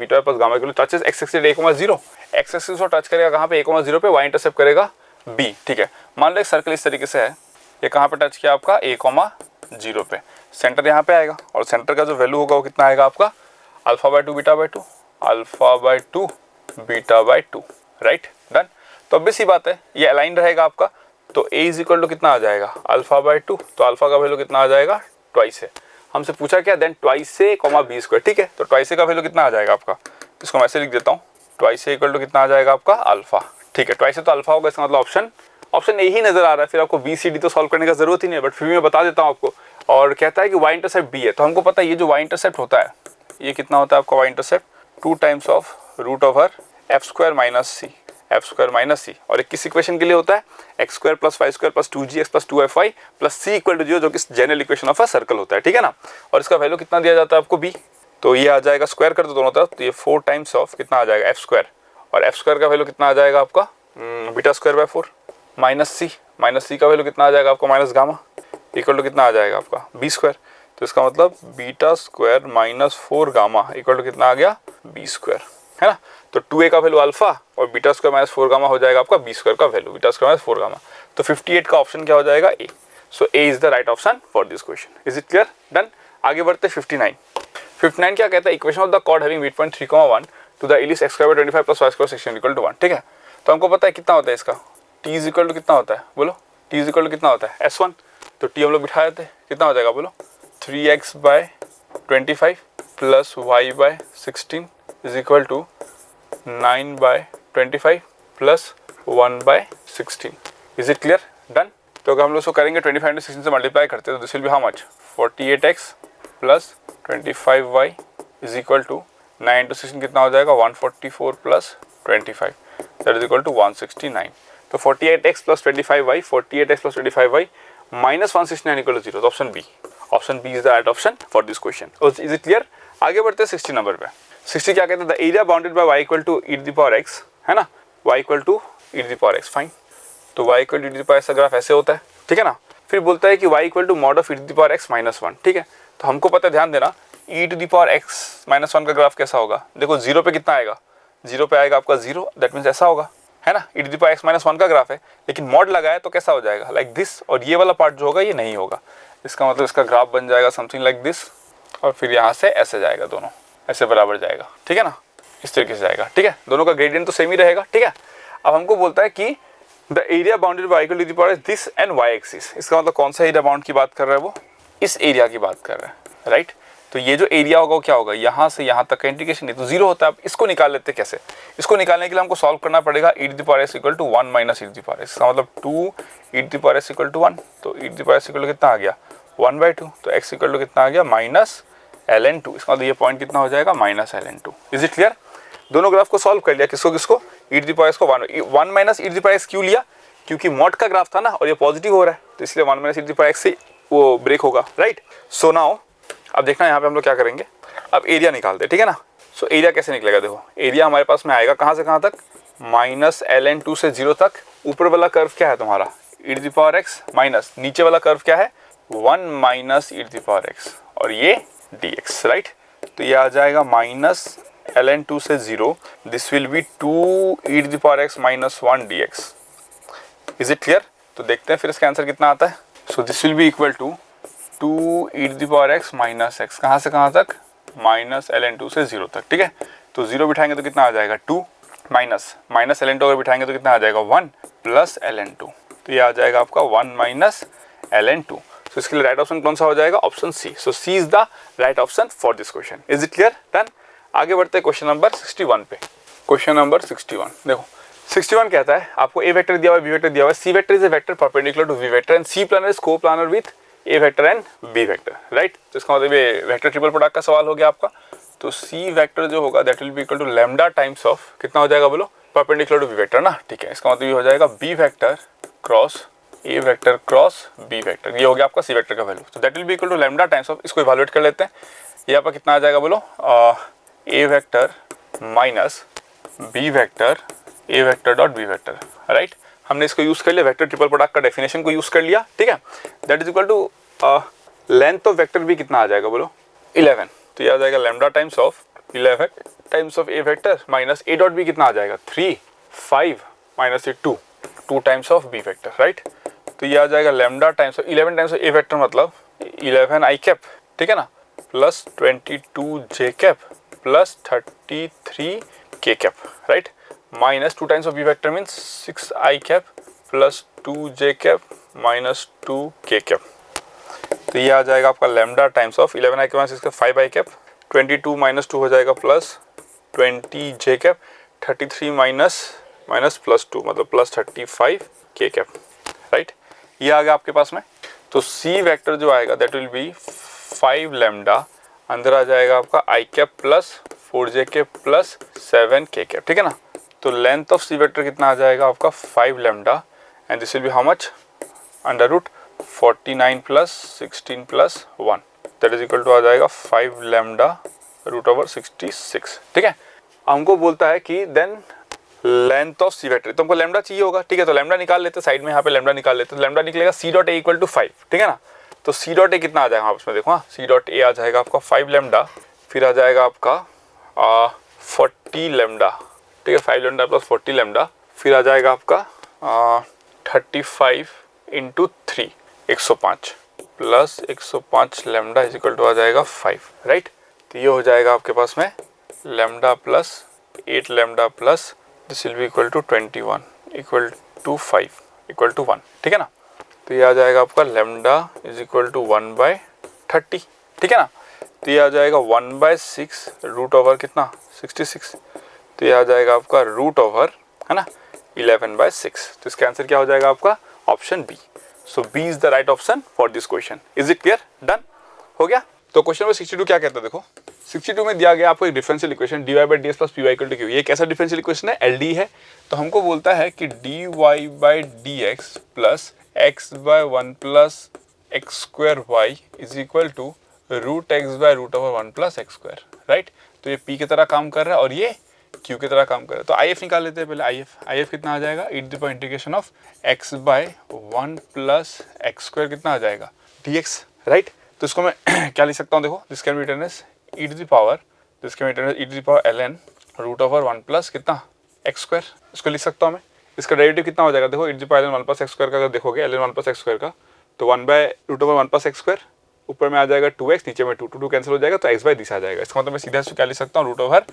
βy + gamma equal touches x axis 1,0। x axis को टच करेगा कहाँ पे 1,0 पे, y इंटरसेप्ट करेगा b, ठीक है। मान लो एक सर्कल इस तरीके से है, ये कहाँ पे टच किया आपका 1,0 पे, सेंटर यहाँ पे आएगा, और सेंटर का जो वैल्यू होगा वो कितना आएगा आपका α/2 β/2, α/2 β/2, राइट, डन। तो अब सी बात है ये अलाइन रहेगा आपका, तो a इज इक्वल टू कितना आ जाएगा α/2, तो अल्फा का वैल्यू कितना आ जाएगा ट्वाइस है। हमसे पूछा क्या, देन ट्वाइस a, b², ठीक है। तो ट्वाइस a का वैल्यू कितना आ जाएगा आपका, इसको मैं ऐसे लिख देता हूँ, ट्वाइस a इक्वल टू कितना आ जाएगा आपका अल्फा, ठीक है। ट्वाइस a तो अल्फा होगा, इसका मतलब ऑप्शन ए ही नजर आ रहा है, फिर आपको बी सी डी तो सॉल्व करने का जरूरत ही नहीं है, बट फिर भी मैं बता देता हूँ आपको। और कहता है कि y इंटरसेप्ट b है, तो हमको पता है ये जो y इंटरसेप्ट होता है ये कितना होता है आपका y intercept 2 times of √f² - c, F square minus C, और एक किस इक्वेशन के लिए होता है, X square plus Y square plus 2gx plus 2fy plus C equal to 0, जो कि general equation of a circle होता है, ठीक है ना। और इसका वैल्यू कितना दिया जाता है आपको b, तो ये आ जाएगा स्क्वायर कर दो दोनों तरफ, तो ये 4 टाइम्स ऑफ कितना आ जाएगा एफ स्क्वायर, और एफ स्क्वायर का वैल्यू कितना आ जाएगा आपका बीटा स्क्वायर बाय 4 माइनस सी का वैल्यू कितना आ जाएगा आपको माइनस गामा इक्वल टू कितना आ जाएगा आपका बी स्क्वायर। तो इसका मतलब beta square minus 4 gamma equal to कितना आ गया बी स्क्वायर, है ना। तो 2a का वैल्यू अल्फा और बीटा स्क्वायर माइनस 4 गामा हो जाएगा आपका बी स्क्वायर का value, beta square minus 4 gamma. तो 58 का ऑप्शन क्या हो जाएगा A. So A is the right option for this question. Is it clear? Done. आगे बढ़ते 59 क्या कहता है, equation of the chord having mid point 3,1 to the ellipse x square by 25 plus y square section equal to 1, ठीक है। तो हमको पता है कितना होता है इसका, t इज इक्वल टू कितना होता है बोलो, t इज इक्वल टू कितना होता है s1, तो t हम लोग बिठा देते हैं, कितना हो जाएगा बोलो 3x by 25 plus y by 16 is equal to 9 by 25 plus 1 by 16। Is it clear? Done. तो अगर हम लोग इसको करेंगे 25 इंटू 16 से मल्टीप्लाई करते हैं तो this will be how much 48x plus 25y is equal to 9 into 16 कितना हो जाएगा 144 plus 25 that is equal to 169। तो 48x plus 25y 48x plus 25y minus 169 equal to 0, तो option B is the right option for this question. Is it clear? आगे बढ़ते हैं 60 number पे। 60 क्या कहते हैं, the area bounded by y equal to e to the power x, है ना, y equal to e to the power x, fine. तो y equal to e to the power x का ग्राफ ऐसे होता है, ठीक है ना। फिर बोलता है कि y equal to mod of e to the power x minus 1, ठीक है। तो हमको पता है, ध्यान देना, e to the power x minus 1 का ग्राफ कैसा होगा, देखो 0 पे कितना आएगा, 0 पे आएगा आपका 0, दैट मीन्स ऐसा होगा, है ना। e to the power x minus 1 का ग्राफ है, लेकिन मॉड लगाया तो कैसा हो जाएगा लाइक दिस, और ये वाला पार्ट जो होगा ये नहीं होगा। इसका मतलब इसका ग्राफ बन जाएगा समथिंग लाइक दिस, और फिर यहाँ से ऐसे जाएगा, दोनों ऐसे बराबर जाएगा, ठीक है ना, इस तरीके से जाएगा, ठीक है। दोनों का ग्रेडियंट तो सेम ही रहेगा, ठीक है। अब हमको बोलता है कि the area bounded by equal to the power this and y axis, इसका मतलब कौन सा एरिया बाउंड की बात कर रहा है, वो इस एरिया की बात कर रहा है, राइट। तो ये जो एरिया होगा वो क्या होगा, यहाँ से यहाँ तक का इंटीग्रेशन है तो 0 होता है। अब इसको निकाल लेते हैं कैसे, इसको निकालने के लिए हमको सॉल्व करना पड़ेगा e to the power s equal to 1 minus e to the power s, इसका मतलब 2 e to the power s equal to 1, तो e to the power s equal to कितना आ गया 1/2, तो x इक्वल टू कितना आ गया माइनस ln2, इसका मतलब ये पॉइंट कितना हो जाएगा minus ln2। Is it clear? दोनों ग्राफ को सॉल्व कर लिया, किसको किसको, e to the power s को 1 minus e to the power s क्यों लिया, क्योंकि मॉड का ग्राफ था ना और ये पॉजिटिव हो रहा है, तो इसलिए 1 minus e to the power x से वो ब्रेक होगा, राइट। सो नाउ अब देखना यहाँ पे हम लोग क्या करेंगे, अब एरिया निकालते हैं, ठीक है ना। सो एरिया कैसे निकलेगा, देखो एरिया हमारे पास में आएगा कहाँ से कहाँ तक, माइनस ln2 से 0 तक। ऊपर वाला कर्व क्या है तुम्हारा e to the power x, minus नीचे वाला कर्व क्या है 1 minus e to the power x, और ये dx, राइट। तो ये आ जाएगा माइनस ln2 से 0, this will be 2 e to the power x minus 1 dx। Is it clear? तो देखते हैं फिर इसका आंसर कितना आता है। So this will be equal to 2 e to the power x minus x, कहाँ से कहाँ तक, माइनस ln2 से 0 तक, ठीक है। तो 0 बिठाएंगे तो कितना आ जाएगा 2, माइनस ln2 अगर बिठाएंगे तो कितना आ जाएगा 1 प्लस ln2, तो ये आ जाएगा आपका 1 माइनस ln2। तो इसके लिए राइट ऑप्शन कौन सा हो जाएगा, option C. So C is the right option for this question. Is it clear? Done. आगे बढ़ते हैं क्वेश्चन नंबर 61 पे। क्वेश्चन नंबर 61 देखो, 61 कहता है आपको ए वेक्टर दिया हुआ है, बी वेक्टर दिया हुआ है, C vector is a vector perpendicular to V vector and C planar is coplanar with A vector and B vector, right. तो इसका मतलब ये वेक्टर ट्रिपल प्रोडक्ट का सवाल हो गया आपका। तो सी वेक्टर जो होगा that will be equal to lambda times of कितना हो जाएगा बोलो, परपेंडिकुलर टू बी वेक्टर ना, ठीक है। इसका मतलब ये हो जाएगा B vector cross A vector cross B vector, ये हो गया आपका सी वेक्टर का वैल्यू। तो that will be equal to lambda times of, इसको इवैल्यूएट कर लेते हैं। यहाँ पर कितना आ जाएगा बोलो, A vector minus B vector A vector dot B vector, right. हमने इसको यूज कर लिया, वेक्टर ट्रिपल प्रोडक्ट का डेफिनेशन को यूज कर लिया, ठीक है। That is equal to length of vector भी कितना आ जाएगा बोलो 11, तो ये आ जाएगा lambda times of 11 times of A vector minus A dot B कितना आ जाएगा 3 5 minus 2 times of B vector, right. तो ये आ जाएगा lambda times of 11 times of A vector मतलब 11 आई कैप, ठीक है ना, plus 22 J cap plus 33 K cap, right, minus 2 times of B vector means 6 I cap plus 2 J cap minus 2 K cap. तो ये आ जाएगा आपका lambda times of 11 I cap minus 6 5 I cap, 22 minus 2 हो जाएगा plus 20 J cap, 33 minus plus 2 मतलब plus 35 के cap, right. ये आ गया आपके पास में। तो सी वेक्टर जो आएगा दैट विल बी 5 लैम्डा, अंदर आ जाएगा आपका आई कैप प्लस 4 जे कैप प्लस 7 के कैप, ठीक है ना। तो लेंथ ऑफ सी वेक्टर कितना आ जाएगा आपका 5 lambda and this will be how much under root 49 plus 16 plus 1 that is equal to आ जाएगा 5 लैम्डा रूट ओवर 66। ठीक है, हमको बोलता है कि then length of C vector, तो हमको लैम्डा चाहिए होगा। ठीक है, तो लैम्डा निकाल लेते हैं, साइड में यहाँ पे लैम्डा निकाल लेते हैं। लैम्डा निकलेगा C dot A equal to 5। ठीक है ना, तो सी डॉट ए कितना आ जाएगा आपस में देखो, हाँ सी डॉट ए आ जाएगा आपका 5 लैम्डा, फिर आ जाएगा आपका 40 लैम्डा। ठीक है, 5 लैम्डा प्लस 40 लैम्डा, फिर आ जाएगा आपका 35 into 3 105 plus 105 lambda is equal to आ जाएगा 5। राइट, तो ये हो जाएगा आपके पास में lambda plus 8 lambda plus this will be equal to 21 equal to 5 equal to 1। ठीक है ना, तो ये आ जाएगा आपका लैम्डा इज इक्वल टू 1/30। ठीक है ना, तो ये आ जाएगा 1/6 रूट ओवर कितना 66, तो ये आ जाएगा आपका रूट ओवर है ना 11/6। तो इसका आंसर क्या हो जाएगा आपका option B. So B is the right option for this question. Is it clear? Done हो गया। तो क्वेश्चन नंबर 62 क्या कहता है देखो, 62 में दिया गया आपको एक differential equation dy by D S plus P Y equal to Q. ये कैसा डिफरेंशियल इक्वेशन है? एल डी है। तो हमको बोलता है कि dy by D X plus X by 1 plus X square Y is equal to root X by root over 1 plus X square. Right, तो ये p की तरह काम कर रहा है और ये q की तरह काम कर रहा है। तो आई एफ निकाल लेते हैं पहले। आई एफ कितना आ जाएगा, E to the power integration of X by 1 plus X square कितना आ जाएगा dx। राइट, तो इसको मैं क्या लिख सकता हूँ देखो, this can be written as E to the power, this can be written as E to the power ln root over 1 plus कितना एक्स स्क्वायर, इसको लिख सकता हूँ मैं। इसका डेरिवेटिव कितना हो जाएगा देखो, E to the power ln 1 plus X square का अगर देखोगे ln 1 प्लस एक्स स्क्वायर का, तो 1 by root over 1 plus X square, ऊपर में आ जाएगा 2x, नीचे में 2 कैंसिल हो जाएगा, तो x बाई दिस आ जाएगा। इसका मतलब मैं सीधा से क्या लिख सकता हूँ, root over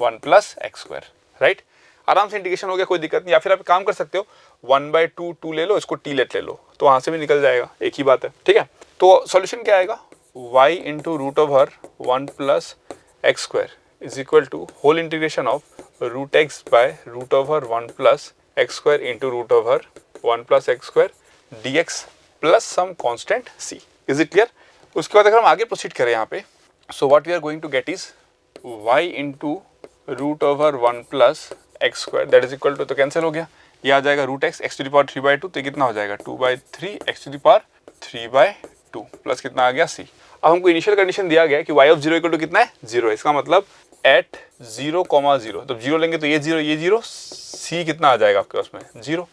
1 plus X square. Right, आराम से इंटीग्रेशन हो गया, कोई दिक्कत नहीं। या फिर आप काम कर सकते हो 1/2 2 ले लो, इसको टी लेट ले लो, तो वहाँ से भी निकल जाएगा, एक ही बात है। ठीक है, तो सॉल्यूशन क्या आएगा, y into root over 1 plus X square is equal to whole integration of root X by root over 1 plus X square into root over 1 plus X square D X plus some constant c। Is it clear? उसके बाद अगर हम आगे proceed करें यहाँ पे, so what we are going to get is y into root over 1 plus X square that is equal to, तो cancel हो गया, ये आ जाएगा root X X to the power 3/2, तो कितना हो जाएगा 2/3 X to the power 3/2 plus कितना आ गया c। अब हमको इनिशियल कंडीशन दिया गया कि y ऑफ 0 इक्वल टू कितना है 0 है। इसका मतलब एट 0, 0, तो 0 लेंगे तो ये 0 c कितना आ जाएगा आपके पास में 0।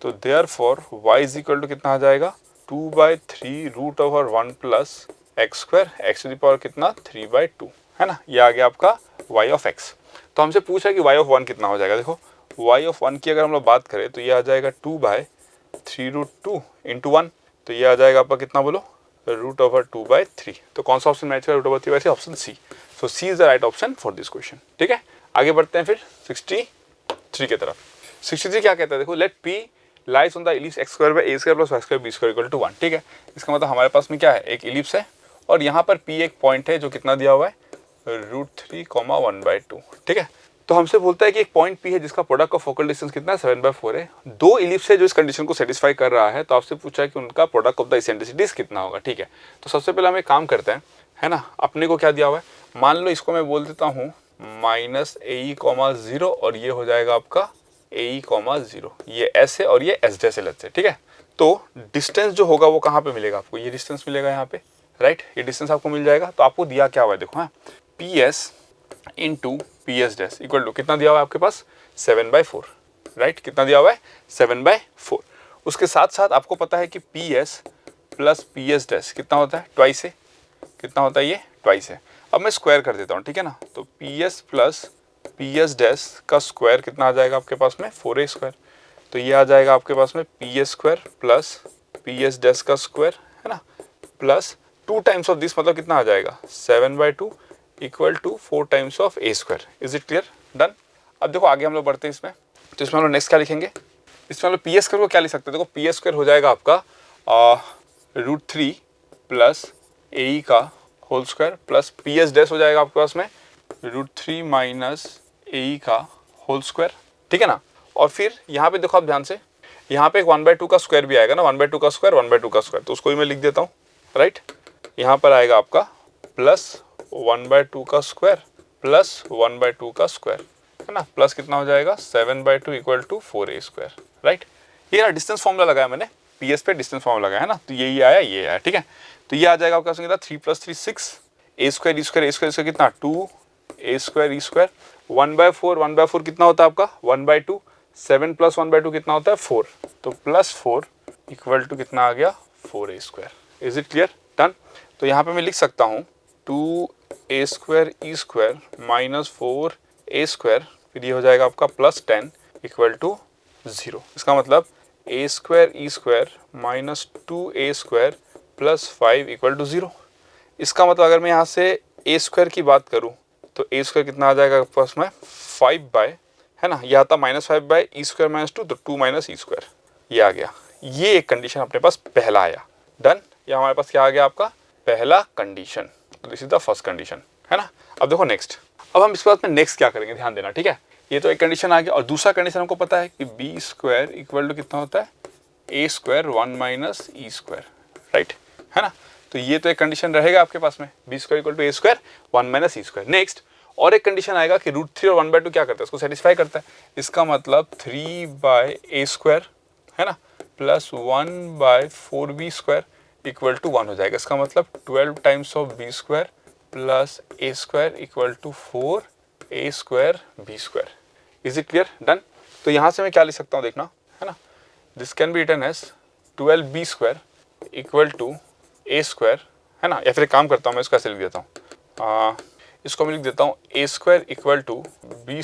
तो therefore y is equal to कितना आ जाएगा 2/3 root over 1 plus X square X to the power कितना 3/2 है ना, ये आ गया आपका y ऑफ x। तो हमसे पूछा है कि y ऑफ 1 कितना हो जाएगा। देखो y ऑफ 1 की अगर हम लोग बात करें तो ये आ जाएगा 2/3 रूट 2 इंटू 1, तो ये आ जाएगा आपका कितना बोलो रूट ओवर 2/3। तो कौन सा ऑप्शन मैच है, root over 3/3, option C. So C is the right option for this question. ठीक है, आगे बढ़ते हैं फिर 63 की तरफ। 63 क्या कहता है देखो, let p lies on the ellipse X square by a square plus y square b square equal to 1। ठीक है, इसका मतलब हमारे पास में क्या है, एक इलिप्स है और यहाँ पर p एक पॉइंट है जो कितना दिया हुआ है √3, 1/2। ठीक है, तो हमसे बोलता है कि एक पॉइंट p है जिसका प्रोडक्ट ऑफ फोकल डिस्टेंस कितना है 7/4 है। दो इलिप्स है जो इस कंडीशन को सेटिस्फाई कर रहा है, तो आपसे पूछा है कि उनका प्रोडक्ट ऑफ द इसेंट्रिसिटीज कितना होगा। ठीक है, तो सबसे पहले हम एक काम करते हैं, है ना, अपने को क्या दिया हुआ है, मान लो इसको मैं बोल देता हूँ -ae,0 और ये हो जाएगा आपका ae,0, ये s है और ये s जैसे लेते हैं। ठीक है, तो डिस्टेंस जो होगा वो कहाँ पे मिलेगा आपको, ये डिस्टेंस मिलेगा यहाँ पे। राइट, ये डिस्टेंस आपको मिल जाएगा। तो आपको दिया क्या हुआ है देखो, हाँ ps into P S dash equal to कितना दिया हुआ है आपके पास 7/4। राइट, कितना दिया हुआ है 7/4। उसके साथ साथ आपको पता है कि P S plus P S dash कितना होता है, ट्वाइस है। कितना होता है, ये ट्वाइस है। अब मैं स्क्वायर कर देता हूँ, ठीक है ना, तो P S plus P S dash का स्क्वायर कितना आ जाएगा आपके पास में 4a स्क्वायर। तो ये आ जाएगा आपके पास में P S square plus P S dash का स्क्वायर, है ना, प्लस 2 टाइम्स ऑफ दिस, मतलब कितना आ जाएगा 7/2 equal to 4 times of a square. Is it clear? Done. अब देखो आगे हम लोग बढ़ते हैं इसमें, तो इसमें हम लोग नेक्स्ट क्या लिखेंगे, इसमें हम लोग पी एस स्क्वायर को क्या लिख सकते हैं, देखो पी एस स्क्वायर हो जाएगा आपका √3 प्लस ए का whole square plus P S dash हो जाएगा आपके पास में √3 माइनस ए का होल स्क्वायर। ठीक है ना, और फिर यहाँ पे देखो आप ध्यान से, यहाँ पे एक 1/2 का स्क्वायर भी आएगा ना, 1/2 का स्क्वायर 1/2 का स्क्वायर, तो उसको भी मैं लिख देता हूँ। राइट, यहाँ पर आएगा आपका प्लस 1/2 का स्क्वायर प्लस 1/2 का स्क्वायर। है ना, प्लस कितना हो जाएगा 7/2 इक्वल टू 4a², राइट। ये ना डिस्टेंस फॉर्मूला लगाया मैंने, PS पे डिस्टेंस फॉर्मूला लगाया है ना, तो ये आया, ये आया, ठीक है। तो ये आ जाएगा आपका कितना 3 + 3 6, a² कितना 2a², 1/4 कितना होता है आपका 1/2, 7 + 1/2 कितना होता है 4, तो +4 इक्वल टू कितना आ गया 4a²। Is it clear, done. तो यहाँ पे मैं लिख सकता हूँ 2a² e² - 4a², फिर ये हो जाएगा आपका +10 इक्वल टू 0। इसका मतलब a² e² - 2a² + 5 equal to 0। इसका मतलब अगर मैं यहाँ से a² की बात करूँ तो a² कितना आ जाएगा आपके पास में 5/, है ना, यह आता -5/e² - 2, तो 2 - e², ये आ गया। ये एक कंडीशन अपने पास पहला आया, डन। ये हमारे पास क्या आ गया आपका पहला कंडीशन, तो this is the first condition, है ना। अब देखो नेक्स्ट, अब हम इसके बाद में नेक्स्ट क्या करेंगे, ध्यान देना, ठीक है। ये तो एक कंडीशन आ गया, और दूसरा कंडीशन हमको पता है कि b² इक्वल टू कितना होता है a² 1 - e², राइट, है ना। तो ये तो एक कंडीशन रहेगा आपके पास में, b² equal to a² 1 - e²। Next और एक कंडीशन आएगा कि √3 और 1/2 क्या करता है, इसको सेटिस्फाई करता है। इसका मतलब 3/a², है ना, प्लस 1/4b² इक्वल टू 1 हो जाएगा। इसका मतलब 12 times of b² plus a² equal to 4a² b²। Is it clear, done. तो यहाँ से मैं क्या लिख सकता हूँ देखना, है ना, this can be written as 12b² equal to a², है ना, या फिर एक काम करता हूँ मैं इसको ऐसे लिख देता हूँ, इसको मैं लिख देता हूँ a² equal to b²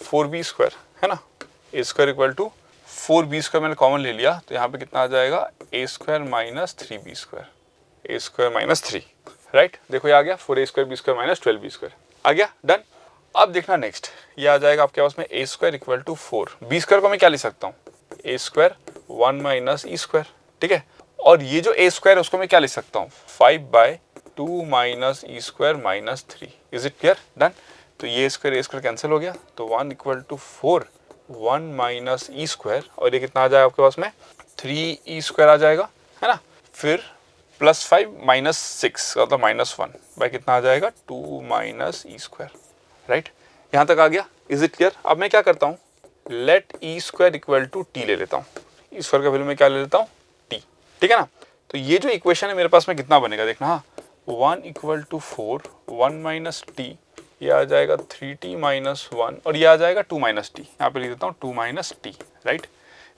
4b², है ना, a² इक्वल टू 4b² मैंने कॉमन ले लिया, तो यहाँ पे कितना आ जाएगा a² - 3b², a² - 3, राइट। देखो ये आ गया 4a² b² - 12b² आ गया, डन। अब देखना नेक्स्ट, ये आ जाएगा आपके पास में a² इक्वल टू 4, b² को मैं क्या लिख सकता हूँ a² 1 - e², ठीक है। और ये जो a² है उसको मैं क्या लिख सकता हूँ 5/2 - e² - 3। Is it clear, done. तो ये a² कैंसिल हो गया, तो 1 इक्वल टू 4 1 - e², और ये कितना आ जाएगा आपके पास में 3e² आ जाएगा, है ना। फिर +5 - 6 मतलब -1 बाय कितना आ जाएगा 2 - e², राइट। यहाँ तक आ गया, इज इट क्लियर। अब मैं क्या करता हूँ late e² equal to t ले लेता हूँ, e² का वैल्यू मैं क्या ले लेता हूँ t, ठीक है ना। तो ये जो इक्वेशन है मेरे पास में कितना बनेगा देखना, हाँ 1 इक्वल टू 4 1 - t, ये आ जाएगा 3t - 1, और ये आ जाएगा 2 - t, यहाँ पे लिख देता हूँ 2 - t, राइट।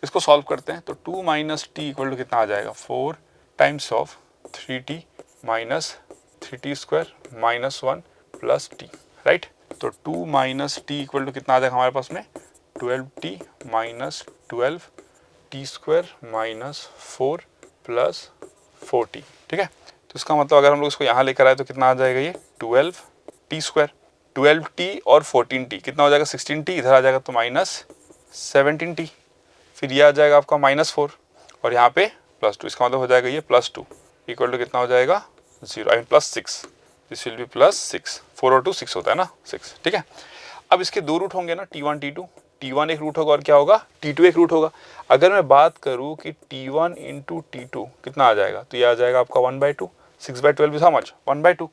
इसको सॉल्व करते हैं तो 2 - t इक्वल टू कितना आ जाएगा 4 times of 3t - 3t² - 1 plus t, right. तो 2 - t इक्वल टू कितना आ जाएगा हमारे पास में 12t - 12t² - 4 प्लस 4t, ठीक है। तो इसका मतलब अगर हम लोग इसको यहाँ लेकर आए तो कितना आ जाएगा ये 12t², 12t और 14t कितना हो जाएगा 16t, इधर आ जाएगा तो -17t, फिर ये आ जाएगा आपका -4 और यहाँ पे +2, इसका मतलब हो जाएगा ये +2 इक्वल टू कितना हो जाएगा 0, I mean +6, this will B +6, 4 और 2 6 होता है ना 6, ठीक है। अब इसके दो रूट होंगे ना T1 T2, T1 एक रूट होगा और क्या होगा T2 एक रूट होगा। अगर मैं बात करूँ कि T1 इंटू T2 कितना आ जाएगा, तो ये आ जाएगा आपका 1/2, 6/12 इज हाउ मच 1/2।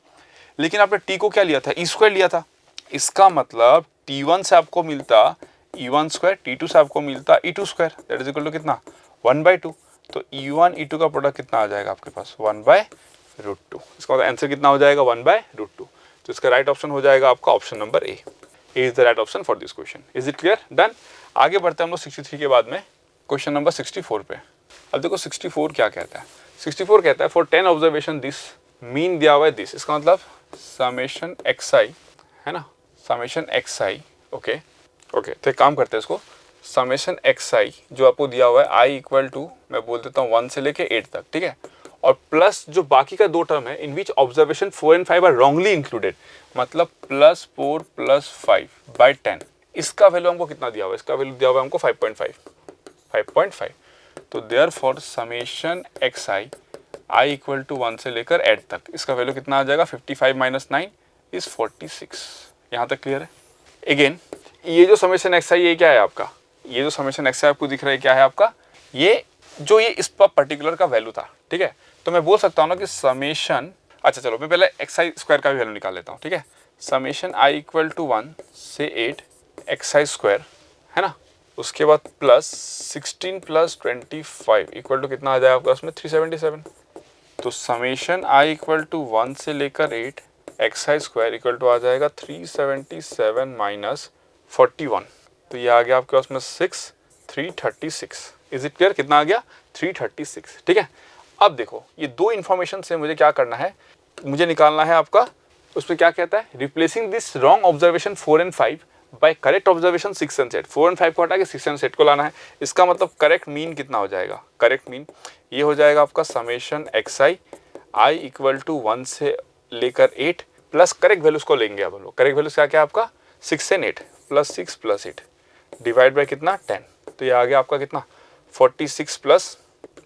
लेकिन आपने T को क्या लिया था e² लिया था, इसका मतलब T1 से आपको मिलता e1², T2 से आपको मिलता e2², that is equal to कितना 1/2। तो e1 e2 का प्रोडक्ट कितना आ जाएगा आपके पास 1/√2। इसका मतलब आंसर कितना हो जाएगा 1/√2। तो इसका राइट ऑप्शन हो जाएगा आपका option number A is the right option for this question. Is it clear, done. आगे बढ़ते हैं हम लोग 63 के बाद में क्वेश्चन नंबर 64 पे। अब देखो 64 क्या कहता है, 64 कहता है फॉर 10 ऑब्जर्वेशन दिस मीन दिया हुआ है दिस, इसका मतलब समेशन xi, है ना, समेशन xi, ओके ओके। तो एक काम करते हैं इसको समेशन xi जो आपको दिया हुआ है i इक्वल टू मैं बोल देता हूँ 1 से लेके 8 तक, ठीक है, और प्लस जो बाकी का दो टर्म है in which observation 4 and 5 are wrongly included, मतलब +4 + 5/10, इसका वैल्यू हमको कितना दिया हुआ है, इसका वैल्यू दिया हुआ है हमको 5.5। तो therefore summation xi i equal to 1 से लेकर 8 तक, इसका वैल्यू कितना आ जाएगा 55 - 9 इज 46। यहाँ तक क्लियर है। अगेन ये जो समेशन xi ये क्या है आपका, ये जो समेशन xi आपको दिख रहा है क्या है आपका, ये जो ये इस पर पर्टिकुलर का वैल्यू था, ठीक है। तो मैं बोल सकता हूँ ना कि समेशन, अच्छा चलो मैं पहले xi² का भी वैल्यू निकाल लेता हूँ, ठीक है। समेशन i इक्वल टू 1 से 8 एक्स आई स्क्वायर, है ना, उसके बाद प्लस 16 प्लस 25 इक्वल टू कितना आ जाएगा आपका उसमें 377। तो समेशन आई इक्वल टू 1 से लेकर 8 X I square equal to आ जाएगा 377 माइनस 41। तो ये आ गया आपके पास में 336। Is it clear? कितना आ गया? 336। ठीक है, अब देखो ये दो इन्फॉर्मेशन से मुझे क्या करना है, मुझे निकालना है आपका, उसमें क्या कहता है, replacing this wrong observation 4 and 5 by correct observation 6 and 7। 4 and 5 को हटा के 6 एंड 7 को लाना है। इसका मतलब करेक्ट मीन कितना हो जाएगा? करेक्ट मीन ये हो जाएगा आपका summation X I I equal to 1 से लेकर 8 प्लस करेक्ट वैल्यूज को लेंगे। अब हम लोग करेक्ट वैल्यूज क्या क्या आपका 6 and 8 plus 6 plus 8 divide by कितना 10। तो ये आ गया आपका कितना 46 प्लस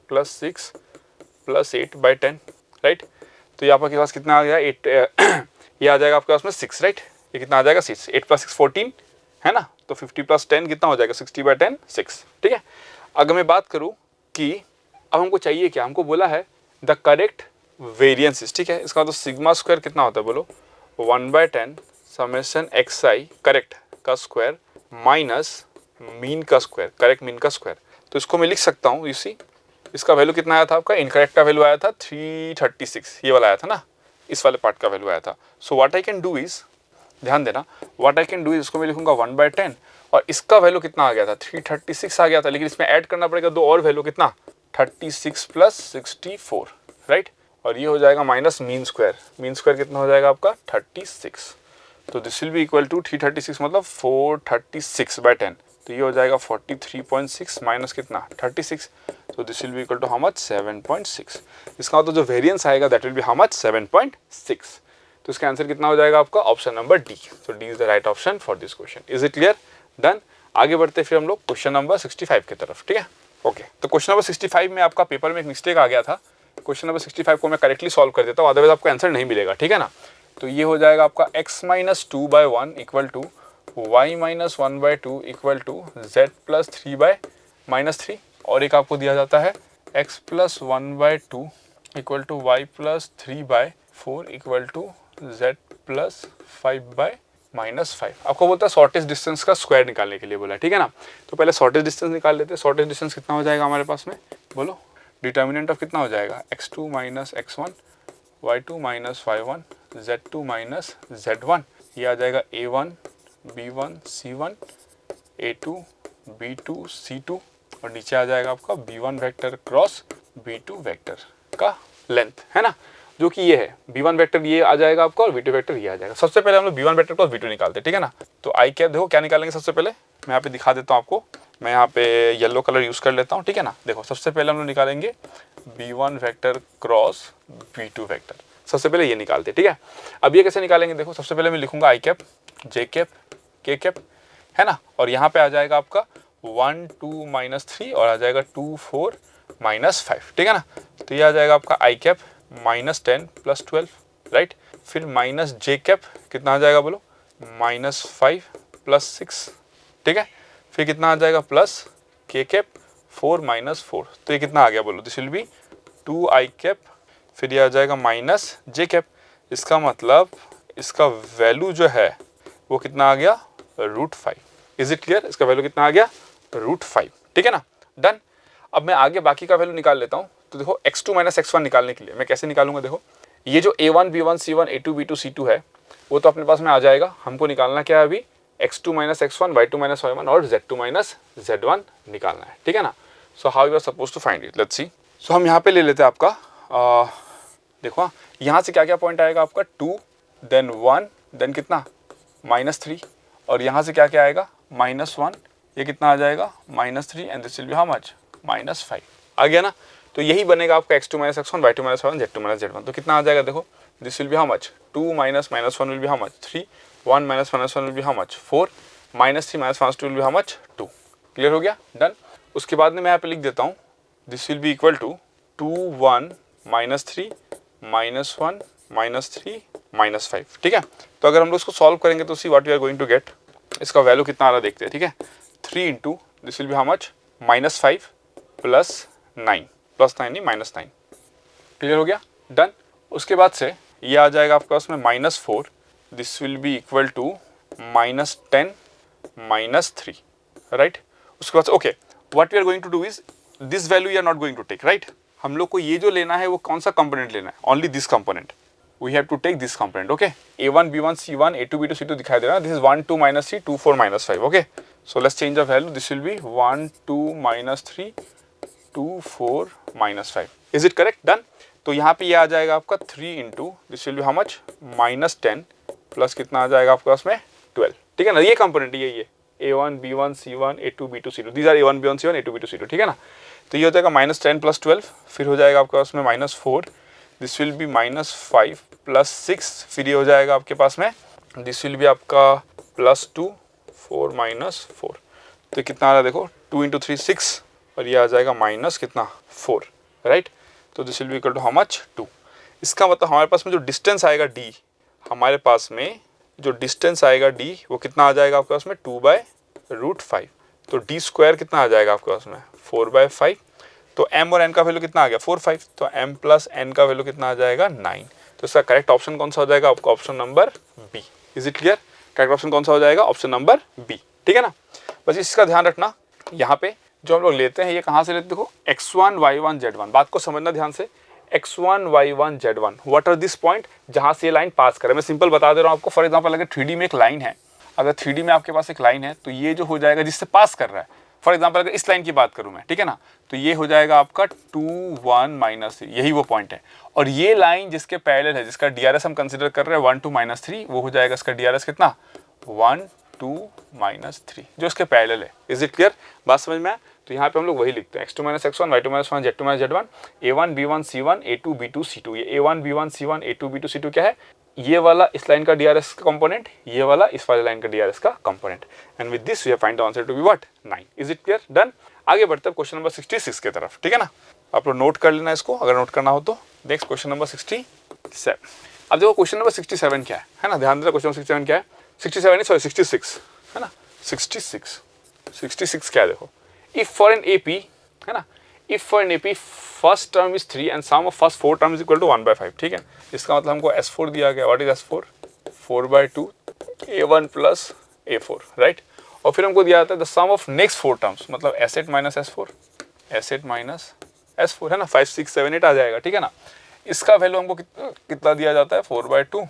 6 प्लस 8 बाई 10, राइट। तो ये आपके पास कितना आ गया 8, ये आ जाएगा आपके पास में 6, राइट। ये कितना आ जाएगा 6, 8 प्लस 6 14, है ना। तो 50 प्लस 10 कितना हो जाएगा 60 बाई 10 6, ठीक है। अगर मैं बात करूँ कि अब हमको चाहिए क्या, हमको बोला है द करेक्ट वेरियंसेस, ठीक है। इसका मतलब सिग्मा स्क्वायर कितना होता है बोलो 1/10 समेशन एक्स आई करेक्ट का स्क्वायर माइनस मीन का स्क्वायर, करेक्ट मीन का स्क्वायर। तो इसको मैं लिख सकता हूँ, यू सी इसका वैल्यू कितना आया था आपका, इनकरेक्ट का वैल्यू आया था 336, ये वाला आया था ना, इस वाले पार्ट का वैल्यू आया था। सो what I can do is, ध्यान देना, what I can do is इसको मैं लिखूंगा 1/10 और इसका वैल्यू कितना आ गया था 336 आ गया था, लेकिन इसमें ऐड करना पड़ेगा दो और वैल्यू, कितना 36 प्लस 64, राइट। और ये हो जाएगा minus mean square, mean square कितना हो जाएगा आपका 36। तो this will be equal to 336 मतलब 436/10। तो ये हो जाएगा 43.6 माइनस कितना 36। तो this will be equal to how much 7.6। इसका मतलब जो वेरिएंस आएगा that will be how much 7.6। तो इसका आंसर कितना हो जाएगा आपका option number D. So D is the right option for this question. Is it clear? Done. आगे बढ़ते फिर हम लोग क्वेश्चन नंबर 65 की तरफ, ठीक है। ओके, तो क्वेश्चन नंबर 65 में आपका पेपर में एक मिस्टेक आ गया था। क्वेश्चन नंबर 65 को मैं करेक्टली सॉल्व कर देता हूँ, अदरवाइज आपको आंसर नहीं मिलेगा, ठीक है ना। तो ये हो जाएगा आपका x minus 2/1 equal to y minus 1/2 equal to z plus 3/-3, और एक आपको दिया जाता है x plus 1/2 equal to y plus 3/4 equal to z plus 5/-5। आपको बोलता है शॉर्टेस्ट डिस्टेंस का स्क्वायर निकालने के लिए बोला है, ठीक है ना। तो पहले शॉर्टेस्ट डिस्टेंस निकाल लेते हैं। शॉर्टेस्ट डिस्टेंस कितना हो जाएगा हमारे पास में, बोलो। डिटर्मिनेंट ऑफ कितना हो जाएगा x2 minus x1 y2 minus y1 z2 minus z1। ये आ जाएगा a1 b1 c1 a2 b2 c2 और नीचे आ जाएगा आपका b1 vector cross b2 vector का लेंथ, है ना, जो कि ये है। b1 वेक्टर ये आ जाएगा आपका और b2 वेक्टर ये आ जाएगा। सबसे पहले हम लोग b1 वेक्टर क्रॉस b2 निकालते हैं, ठीक है ना। तो आई क्या देखो क्या निकालेंगे सबसे पहले, मैं यहाँ पे दिखा देता हूँ आपको। मैं यहाँ पे येलो कलर यूज़ कर लेता हूँ, ठीक है ना। देखो सबसे पहले हम लोग निकालेंगे b1 vector cross b2 vector, सबसे पहले ये निकालते हैं, ठीक है। अब ये कैसे निकालेंगे, देखो सबसे पहले मैं लिखूंगा आई कैप जे कैप के कैप, है ना, और यहाँ पे आ जाएगा आपका 1 2 माइनस 3 और आ जाएगा 2 4 माइनस 5, ठीक है ना। तो ये आ जाएगा आपका आई कैप माइनस 10 प्लस 12, राइट। फिर माइनस जे कैप कितना आ जाएगा बोलो माइनस 5 प्लस 6, ठीक है। फिर कितना आ जाएगा प्लस के कैप 4 माइनस 4। तो ये कितना आ गया बोलो, this will be 2 I cap, फिर ये आ जाएगा माइनस जे कैप। इसका मतलब इसका वैल्यू जो है वो कितना आ गया √5। Is it clear? इसका वैल्यू कितना आ गया √5, ठीक है ना। डन। अब मैं आगे बाकी का वैल्यू निकाल लेता हूँ। तो देखो x2 माइनस x1 निकालने के लिए मैं कैसे निकालूंगा, देखो ये जो a1 b1 c1 a2 b2 c2 है वो तो अपने पास में आ जाएगा। हमको निकालना क्या है अभी, x2 minus x1 y2 minus y1 और z2 माइनस z1 निकालना है, ठीक है ना। So how you are suppose to find it, let's see. So हम यहाँ पे ले लेते हैं आपका देखो यहाँ से क्या क्या पॉइंट आएगा आपका 2 देन 1 देन कितना -3 और यहाँ से क्या क्या आएगा -1, ये कितना आ जाएगा -3 and this will be how much -5 आ गया ना। तो यही बनेगा आपका x2 minus x1 y2 minus y1 z2 minus z1। तो कितना आ जाएगा देखो, this will be how much 2 minus -1 will be how much 3, 1 minus -1 will be how much 4, -3 minus -2 will be how much 2। Clear हो गया, डन। उसके बाद में मैं यहाँ पे लिख देता हूँ this will be equal to 2 1 -3 -1 -3 -5, ठीक है। तो अगर हम लोग इसको सॉल्व करेंगे तो see what we are going to get, इसका वैल्यू कितना आ रहा देखते हैं, ठीक है। 3 into this will be how much -5 plus 9 plus 9 नहीं -9। क्लियर हो गया, डन। उसके बाद से ये आ जाएगा आपके पास में -4, this will be equal to -10 -3, right. उसके बाद okay, what we are going to do is this value we are not going to take, right. हम लोग को ये जो लेना है वो कौन सा कंपोनेंट लेना है, only this component, we have to take this component, okay. a1 b1 c1 a2 b2 c2 दिखाई दे रहा है, this is 1 2 -3 2 4 -5, okay. So let's change the value, this will B 1 2 -3 2 4 -5, is it correct, done. तो यहाँ पे ये आ जाएगा आपका 3 into this will be how much -10 plus कितना आ जाएगा आपके पास में 12, ठीक है ना। ये कंपोनेंट ये a1 b1 c1 a2 b2 c2, these are a1 b1 c1 a2 b2 c2, ठीक है ना। तो ये हो जाएगा -10 + 12, फिर हो जाएगा आपके पास में -4, दिस विल बी -5 + 6, फिर ये हो जाएगा आपके पास में दिस विल बी आपका +2 4 -4, तो कितना आ रहा है देखो 2 × 3 6 और ये आ जाएगा माइनस कितना 4, राइट। तो this will be equal to how much 2। इसका मतलब हमारे पास में जो डिस्टेंस आएगा d, हमारे पास में जो डिस्टेंस आएगा d वो कितना आ जाएगा आपके पास में 2/√5, तो d स्क्वायर कितना आ जाएगा आपके पास में 4/5, तो m और n का वैल्यू कितना आ गया 4 5, तो m + n का वैल्यू कितना आ जाएगा 9। तो इसका करेक्ट ऑप्शन कौन सा हो जाएगा आपका, option number B. Is it clear, correct option कौन सा हो जाएगा, ऑप्शन नंबर बी, ठीक है ना। बस इसका ध्यान रखना, यहाँ पे जो हम लोग लेते हैं ये कहाँ से लेते हैं, देखो x1 y1 z1, बात को समझना ध्यान से, x1 y1 z1 what are this point जहाँ से ये लाइन पास करे। मैं सिंपल बता दे रहा हूँ आपको, फॉर एग्जांपल अगर 3D में एक लाइन है, अगर 3D में आपके पास एक लाइन है तो ये जो हो जाएगा जिससे पास कर रहा है, फॉर एग्जांपल अगर इस लाइन की बात करूँ मैं, ठीक है ना, तो ये हो जाएगा आपका 2 1 -3, यही वो पॉइंट है। और ये लाइन जिसके पैरेलल है, जिसका DRS हम कंसिडर कर रहे हैं 1 2 -3, वो हो जाएगा इसका DRS कितना 1 2 -3, जो इसके पैरेलल है। इज इट क्लियर, बात समझ में आया। तो यहाँ पे हम लोग वही लिखते हैं x2 - x1 y2 - y2 z2 - z1 a1 b1 c1 a2 b2 c2। ये a1 b1 c1 a2 b2 c2 क्या है, ये वाला इस लाइन का DRS का कंपोनेंट, ये वाला इस वाले लाइन का DRS का component, and with this we have find the answer to be what 9। Is it clear, done. आगे बढ़ते हैं क्वेश्चन नंबर 66 की तरफ, ठीक है ना। आप लोग नोट कर लेना इसको, अगर नोट करना हो तो। Next question number 67। अब देखो क्वेश्चन नंबर 67 क्या है ना, ध्यान देना। क्वेश्चन नंबर 67 क्या है, 67 सॉरी 66 है ना, 66 क्या है देखो, इफ फॉर एन AP है ना, if for an AP first term is 3 and sum of first 4 term is equal to 1/5, ठीक है। इसका मतलब हमको S4 दिया गया, what is S4, 4/2 A1 + A4, right. और फिर हमको दिया जाता है the sum of next 4 terms, मतलब S8 - S4, S8 - S4 है ना, 5 6 7 8 आ जाएगा, ठीक है ना। इसका वैल्यू हमको कितना दिया जाता है 4/2,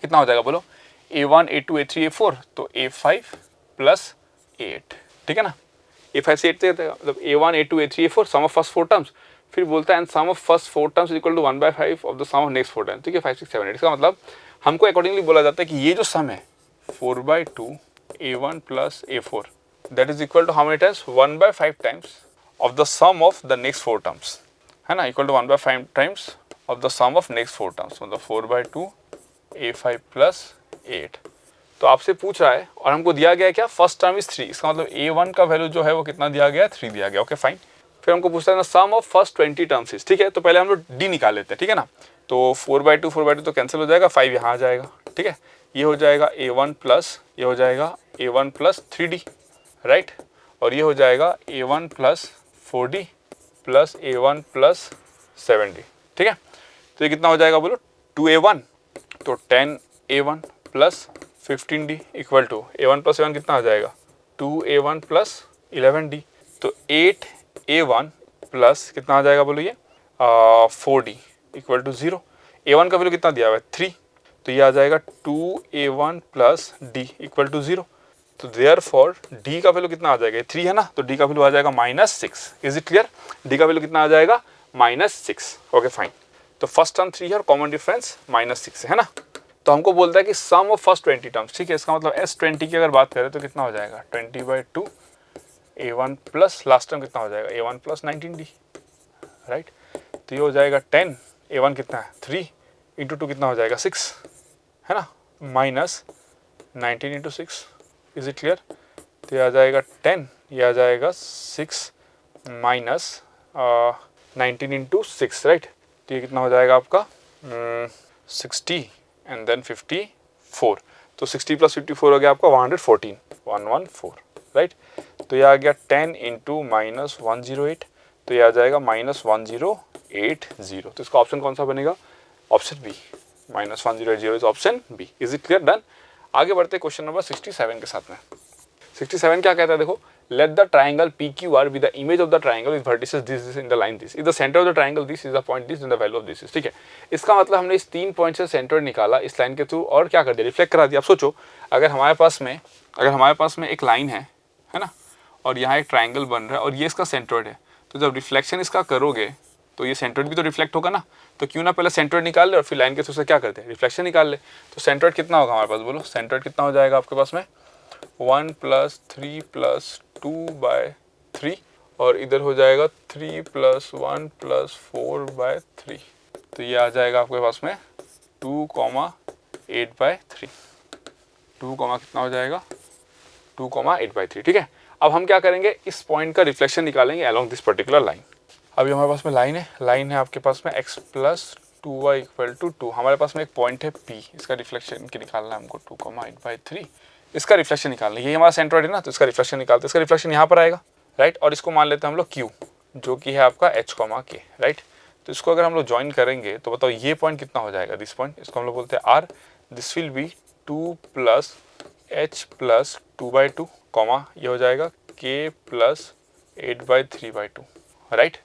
कितना हो जाएगा बोलो, A1 A2 A3 A4, तो A5 + A8, ठीक है ना। A5 से 8 तक मतलब A1 A2 A3 A4 some of first 4 terms, फिर बोलता है and sum of first 4 terms is equal to 1/5 of the sum of next 4 terms, ठीक है 5 6 7 8। इसका मतलब हमको अकॉर्डिंगली बोला जाता है कि ये जो सम है 4/2 A1 + A4 that is equal to how many times 1/5 times of the sum of the next 4 terms, है ना, equal to 1/5 times of the sum of next 4 terms, मतलब 4/2 A5 + A8। तो आपसे पूछ रहा है और हमको दिया गया है क्या, फर्स्ट टर्म इज 3, इसका मतलब A1 का वैल्यू जो है वो कितना दिया गया है 3 दिया गया, ओके फाइन। फिर हमको पूछता है ना सम ऑफ फर्स्ट 20 टर्म्स इज, ठीक है। तो पहले हम लोग D निकाल लेते हैं, ठीक है ना। तो 4/2 तो कैंसिल हो जाएगा, 5 यहाँ आ जाएगा, ठीक है। ये हो जाएगा A1 प्लस ये हो जाएगा A1 + 3D, राइट। और ये हो जाएगा A1 + 4D + A1 + 7D, ठीक है। तो ये कितना हो जाएगा बोलो 2A1, तो 10A1 + 15D equal to A1 + A1 कितना आ जाएगा 2A1 + 11D, तो 8A1 प्लस कितना आ जाएगा बोलो ये 4D इक्वल टू 0। A1 का वैल्यू कितना दिया हुआ है 3, तो ये आ जाएगा 2A1 + D इक्वल टू 0। तो देयरफॉर D का वैल्यू कितना आ जाएगा 3 है ना, तो D का वैल्यू आ जाएगा -6। इज इट क्लियर, D का वैल्यू कितना आ जाएगा -6, ओके फाइन। तो फर्स्ट टर्म 3 है और कॉमन डिफरेंस -6 है ना। तो हमको बोलता है कि सम ऑफ फर्स्ट 20 टर्म्स, ठीक है। इसका मतलब S20 की अगर बात करें तो कितना हो जाएगा 20/2 A1 प्लस लास्ट टर्म कितना हो जाएगा A1 + 19D, राइट। तो ये हो जाएगा 10, A1 कितना है 3 × 2 कितना हो जाएगा 6, है ना, -19 × 6। इज इट क्लियर, तो ये आ जाएगा 10, ये आ जाएगा 6 -19 × 6, राइट। तो ये कितना हो जाएगा आपका 60 एंड देन 54, तो 60 + 54 हो गया आपका 114, 114, राइट। तो ये आ गया 10 × -108, तो ये आ जाएगा -1080। तो इसका ऑप्शन कौन सा बनेगा, option B, -1080 is option B. Is it clear, done. आगे बढ़ते क्वेश्चन नंबर 67 के साथ में। 67 क्या कहता है देखो, let the triangle PQR be the image of the triangle with vertices this in the line this. If the center of the triangle this is the point this, then the value of this is. ठीक है, इसका मतलब हमने इस 3 point से centre निकाला इस line के थ्रू और क्या कर दिया, रिफ्लेक्ट करा दिया। अब सोचो अगर हमारे पास में एक लाइन है ना, और यहाँ एक ट्राइंगल बन रहा है और ये इसका सेंटर्ड है, तो जब रिफ्लेक्शन इसका करोगे तो ये सेंटर्ड भी तो रिफ्लेक्ट होगा ना, तो क्यों ना पहले सेंटर्ड निकाल ले और फिर लाइन के थ्रू से क्या करते हैं, रिफ्लेक्शन निकाल ले। तो सेंटर्ड कितना होगा हमारे पास, बोलो सेंटर्ड कितना हो जाएगा आपके पास में, 1 + 3 + 2/3 और इधर हो जाएगा 3 + 1 + 4/3, तो ये आ जाएगा आपके पास में 2,8/3। 2, कितना हो जाएगा 2,8/3। ठीक है, अब हम क्या करेंगे, इस पॉइंट का रिफ्लेक्शन निकालेंगे अलोंग दिस पर्टिकुलर लाइन। अभी हमारे पास में लाइन है आपके पास में x + 2y = 2। हमारे पास में एक पॉइंट है P, इसका रिफ्लेक्शन निकालना है हमको 2,8/3, इसका रिफ्लेक्शन निकालना है। ये हमारा सेंटर है ना, तो इसका रिफ्लेक्शन निकालते हैं, इसका रिफ्लेक्शन यहाँ पर आएगा, राइट। और इसको मान लेते हैं हम लोग Q, जो कि है आपका h, K, राइट। तो इसको अगर हम लोग ज्वाइन करेंगे तो बताओ ये पॉइंट कितना हो जाएगा, दिस पॉइंट, इसको हम लोग बोलते हैं R। This will be 2 + h + 2/2, ये हो जाएगा K + 8/3/2, राइट।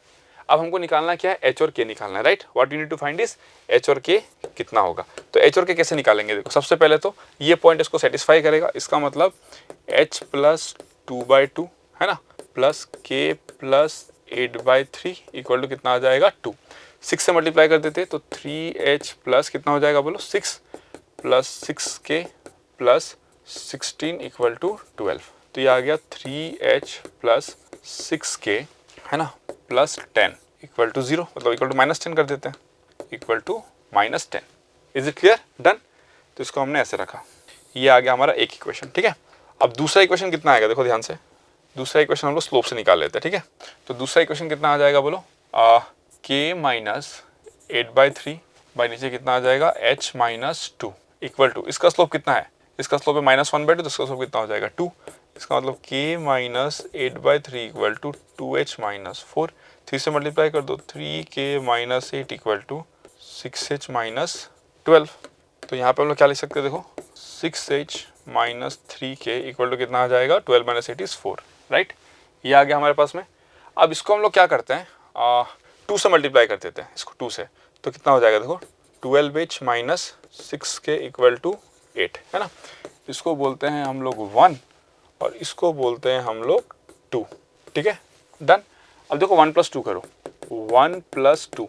अब हमको निकालना क्या है, h और k निकालना है, right. What you need to find is h और k कितना होगा। तो h और k कैसे निकालेंगे, देखो सबसे पहले तो ये पॉइंट इसको सेटिस्फाई करेगा, इसका मतलब h + 2/2 है ना, प्लस k + 8/3 = कितना आ जाएगा 2। 6 से मल्टीप्लाई कर देते तो 3h प्लस कितना हो जाएगा बोलो 6 + 6k + 16 = 12। तो ये आ गया 3h + 6k है ना + 10 = 0, मतलब -10 कर देते हैं, -10। Is it clear, done. तो इसको हमने ऐसे रखा, ये आ गया हमारा एक इक्वेशन। ठीक है, अब दूसरा इक्वेशन कितना आएगा, देखो ध्यान से, दूसरा इक्वेशन हम लोग स्लोप से निकाल लेते हैं। ठीक है, तो दूसरा इक्वेशन कितना आ जाएगा बोलो, k - 8/3 बाई नीचे कितना आ जाएगा h - 2 = इसका स्लोप कितना है, इसका स्लोप है -1/2, तो इसका स्लोप कितना हो जाएगा 2। इसका मतलब k - 8/3 = 2h - 4। 3 से मल्टीप्लाई कर दो, 3k - 8 = 6h - 12। तो यहाँ पे हम लोग क्या लिख सकते हैं, देखो 6h - 3k = कितना आ जाएगा 12 - 8 = 4, राइट। ये आ गया हमारे पास में। अब इसको हम लोग क्या करते हैं, 2 से मल्टीप्लाई कर देते हैं इसको 2 से, तो कितना हो जाएगा देखो 12h - 6k = 8 है ना। इसको बोलते हैं हम लोग 1 और इसको बोलते हैं हम लोग 2। ठीक है, डन। अब देखो 1 + 2 करो, 1 + 2,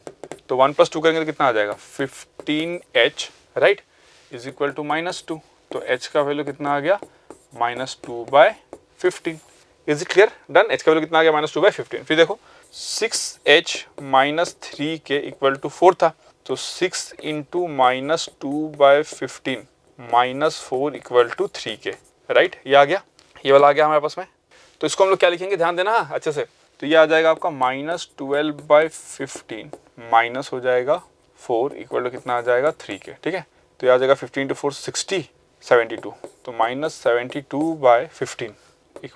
तो 1 + 2 करेंगे तो कितना आ जाएगा 15h, राइट, = -2। तो h का वैल्यू कितना आ गया -2/15। Is it clear, done. h का वैल्यू कितना आ गया -2/15। फिर देखो 6h - 3k = 4 था, तो 6 × -2/15 -4 = 3k, राइट। ये आ गया, ये वाला आ गया हमारे पास में। तो इसको हम लोग क्या लिखेंगे, ध्यान देना अच्छे से। तो ये आ जाएगा आपका -12/15 माइनस हो जाएगा 4 = कितना आ जाएगा 3k। ठीक है, तो ये आ जाएगा 15 × 4 60, 72, तो -72/15 =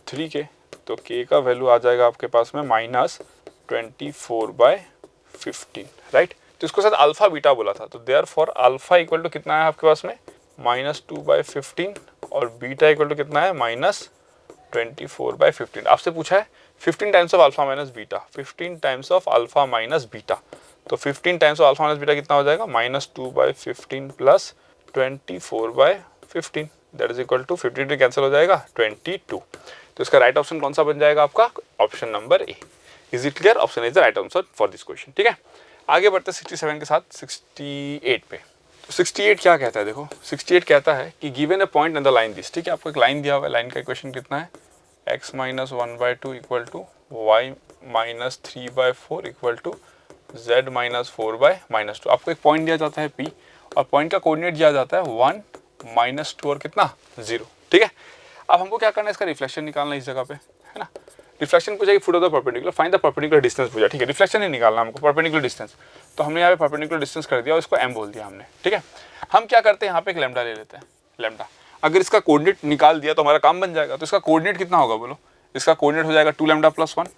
3k। तो k का वैल्यू आ जाएगा आपके पास में -24/15, राइट। तो इसको साथ अल्फा बीटा बोला था, तो देयरफॉर अल्फा = कितना है आपके पास में -2/15 और बीटा = कितना है -24/15। आपसे पूछा है 15 times of alpha minus beta, 15 times of alpha minus beta, तो 15 times of alpha minus beta कितना हो जाएगा -2/15 + 24/15, that is equal to 15 cancel हो जाएगा 22। तो इसका राइट ऑप्शन कौन सा बन जाएगा आपका, option number A. Is it clear, option is the right answer for this question. ठीक है, आगे बढ़ते 67 के साथ 68 पे। तो 68 क्या कहता है, देखो 68 कहता है कि given a point on the line this. ठीक है, आपको एक लाइन दिया हुआ है, लाइन का इक्वेशन कितना है x - 1/2 = y - 3/4 = z - 4/-2। आपको एक पॉइंट दिया जाता है P और पॉइंट का कोऑर्डिनेट दिया जाता है 1 -2 और कितना 0। ठीक है, अब हमको क्या करना है, इसका रिफ्लेक्शन निकालना है इस जगह पे, है ना। रिफ्लेक्शन पूछा कि foot of the perpendicular, find the perpendicular distance पूछा। ठीक है, रिफ्लेक्शन ही निकालना हमको, परपेंडिकुलर डिस्टेंस। तो हमने यहाँ पे परपेंडिकुलर डिस्टेंस कर दिया और इसको m बोल दिया हमने। ठीक है, हम क्या करते हैं, यहाँ पे एक लैम्डा ले लेते हैं, लैम्डा। अगर इसका कोऑर्डिनेट निकाल दिया तो हमारा काम बन जाएगा। तो इसका कोऑर्डिनेट कितना होगा बोलो, इसका कोऑर्डिनेट हो जाएगा 2λ + 1,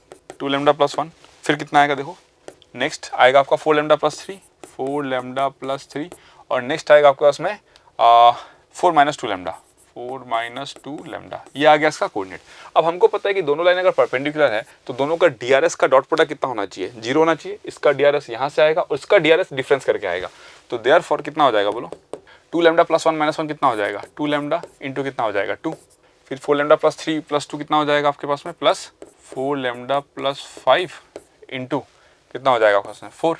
2λ + 1। फिर कितना आएगा देखो, नेक्स्ट आएगा आपका 4λ + 3, 4λ + 3 और नेक्स्ट आएगा आपके पास में 4 - 2λ, 4 माइनस 2 लेमडा, ये आ गया इसका कोऑर्डिनेट। अब हमको पता है कि दोनों लाइन अगर परपेंडिकुलर है तो दोनों का डीआरएस का डॉट प्रोडक्ट कितना होना चाहिए, 0 होना चाहिए। इसका डीआरएस यहाँ से आएगा और इसका डीआरएस डिफरेंस करके आएगा, तो देयरफॉर कितना हो जाएगा बोलो, 2 लेमडा प्लस 1 माइनस 1 कितना हो जाएगा, 2 लेमडा इंटू कितना हो जाएगा 2, फिर 4 लेमडा प्लस 3 प्लस 2 कितना हो जाएगा आपके पास में, प्लस 4 लेमडा प्लस 5 इंटू कितना हो जाएगा आपके पास में 4,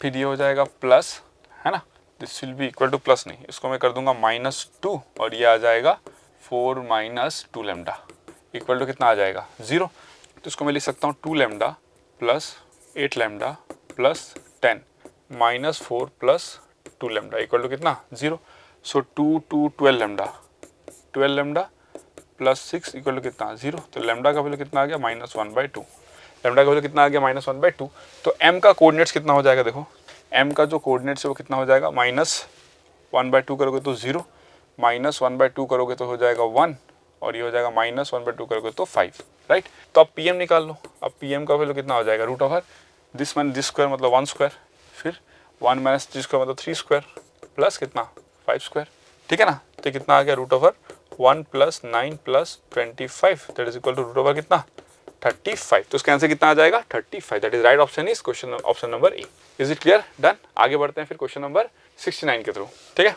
फिर ये हो जाएगा प्लस, है ना, this will be equal to, plus नहीं, इसको मैं कर दूंगा -2 और ये आ जाएगा 4 माइनस 2 लेमडा इक्वल टू कितना आ जाएगा 0। तो इसको मैं लिख सकता हूँ 2 lambda plus 8 lambda plus 10 minus 4 plus 2 lambda equal to कितना 0। So 2 12 lambda, 12 lambda plus 6 equal to कितना 0। तो लेमडा का वैल्यू कितना आ गया -1/2, लेमडा का वैल्यू कितना आ गया -1/2। तो m का कोऑर्डिनेट्स कितना हो जाएगा, देखो m का जो कोऑर्डिनेट्स है वो कितना हो जाएगा, -1/2 करोगे तो 0, -1/2 करोगे तो हो जाएगा 1 और ये हो जाएगा -1/2 करोगे तो 5, राइट। तो अब pm निकाल लो। अब pm का वैल्यू कितना हो जाएगा, √दिस माइनस दिस स्क्वायर मतलब 1 स्क्वायर, फिर 1 माइनस दिस स्क्वायर मतलब 3 स्क्वायर प्लस कितना 5 स्क्वायर, ठीक है ना। तो कितना आ गया √1 + 9 + 25 दैट इज इक्वल टू कितना 35। तो इसका आंसर कितना आ जाएगा 35, that is right option is question option number A. Is it clear, done. आगे बढ़ते हैं फिर क्वेश्चन नंबर 69 के थ्रू, ठीक है।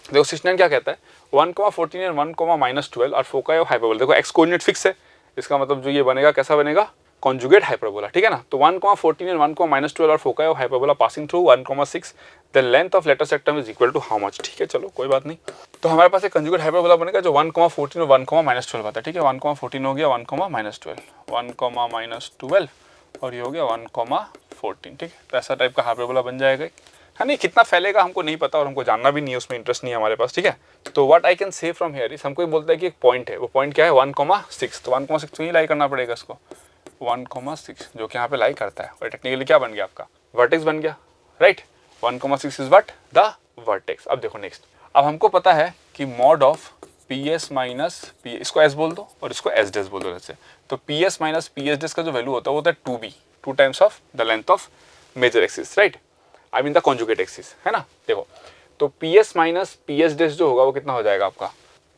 देखो 69 क्या कहता है, 1,14 एंड 1,-12 और फोकाई ऑफ हाइपरबोला। देखो एक्स कोऑर्डिनेट फिक्स है, इसका मतलब जो ये बनेगा कैसा बनेगा, कॉन्जुगेट हाइपरबोला, ठीक है ना। तो 1,14 एंड 1,-12 और foci of hyperbola passing through 1,6, the length of latus rectum is equal to how much, ठीक है। चलो कोई बात नहीं। तो हमारे पास एक कंजुगेट हाइपरबोला बनेगा जो 1,14 और 1,-12 आता है, ठीक है। 1,14 हो गया 1,-12, 1,-12 और ये हो गया 1,14, ठीक है। तो ऐसा टाइप का हाइपरबोला बन जाएगा, है नहीं। कितना फैलेगा हमको नहीं पता और हमको जानना भी नहीं है, उसमें इंटरेस्ट नहीं है हमारे पास, ठीक है। तो what I can say from here is, हमको ये बोलता है कि एक पॉइंट है, वो पॉइंट क्या है 1,6, तो 1,6 में ही लाई करना पड़ेगा इसको, 1,6 जो कि यहाँ पे लाई करता है और टेक्निकली क्या बन गया आपका वर्टेक्स बन गया, right. 1,6 is what the vertex. अब देखो नेक्स्ट, अब हमको पता है कि mod of PS minus P, इसको S बोल दो और इसको S डैश बोल दो जैसे। तो PS माइनस PS डैश का जो वैल्यू होता है वो होता है 2b, 2 times of the length of major axis, right, I mean the conjugate axis, है ना। देखो तो PS माइनस PS डैश जो होगा वो कितना हो जाएगा आपका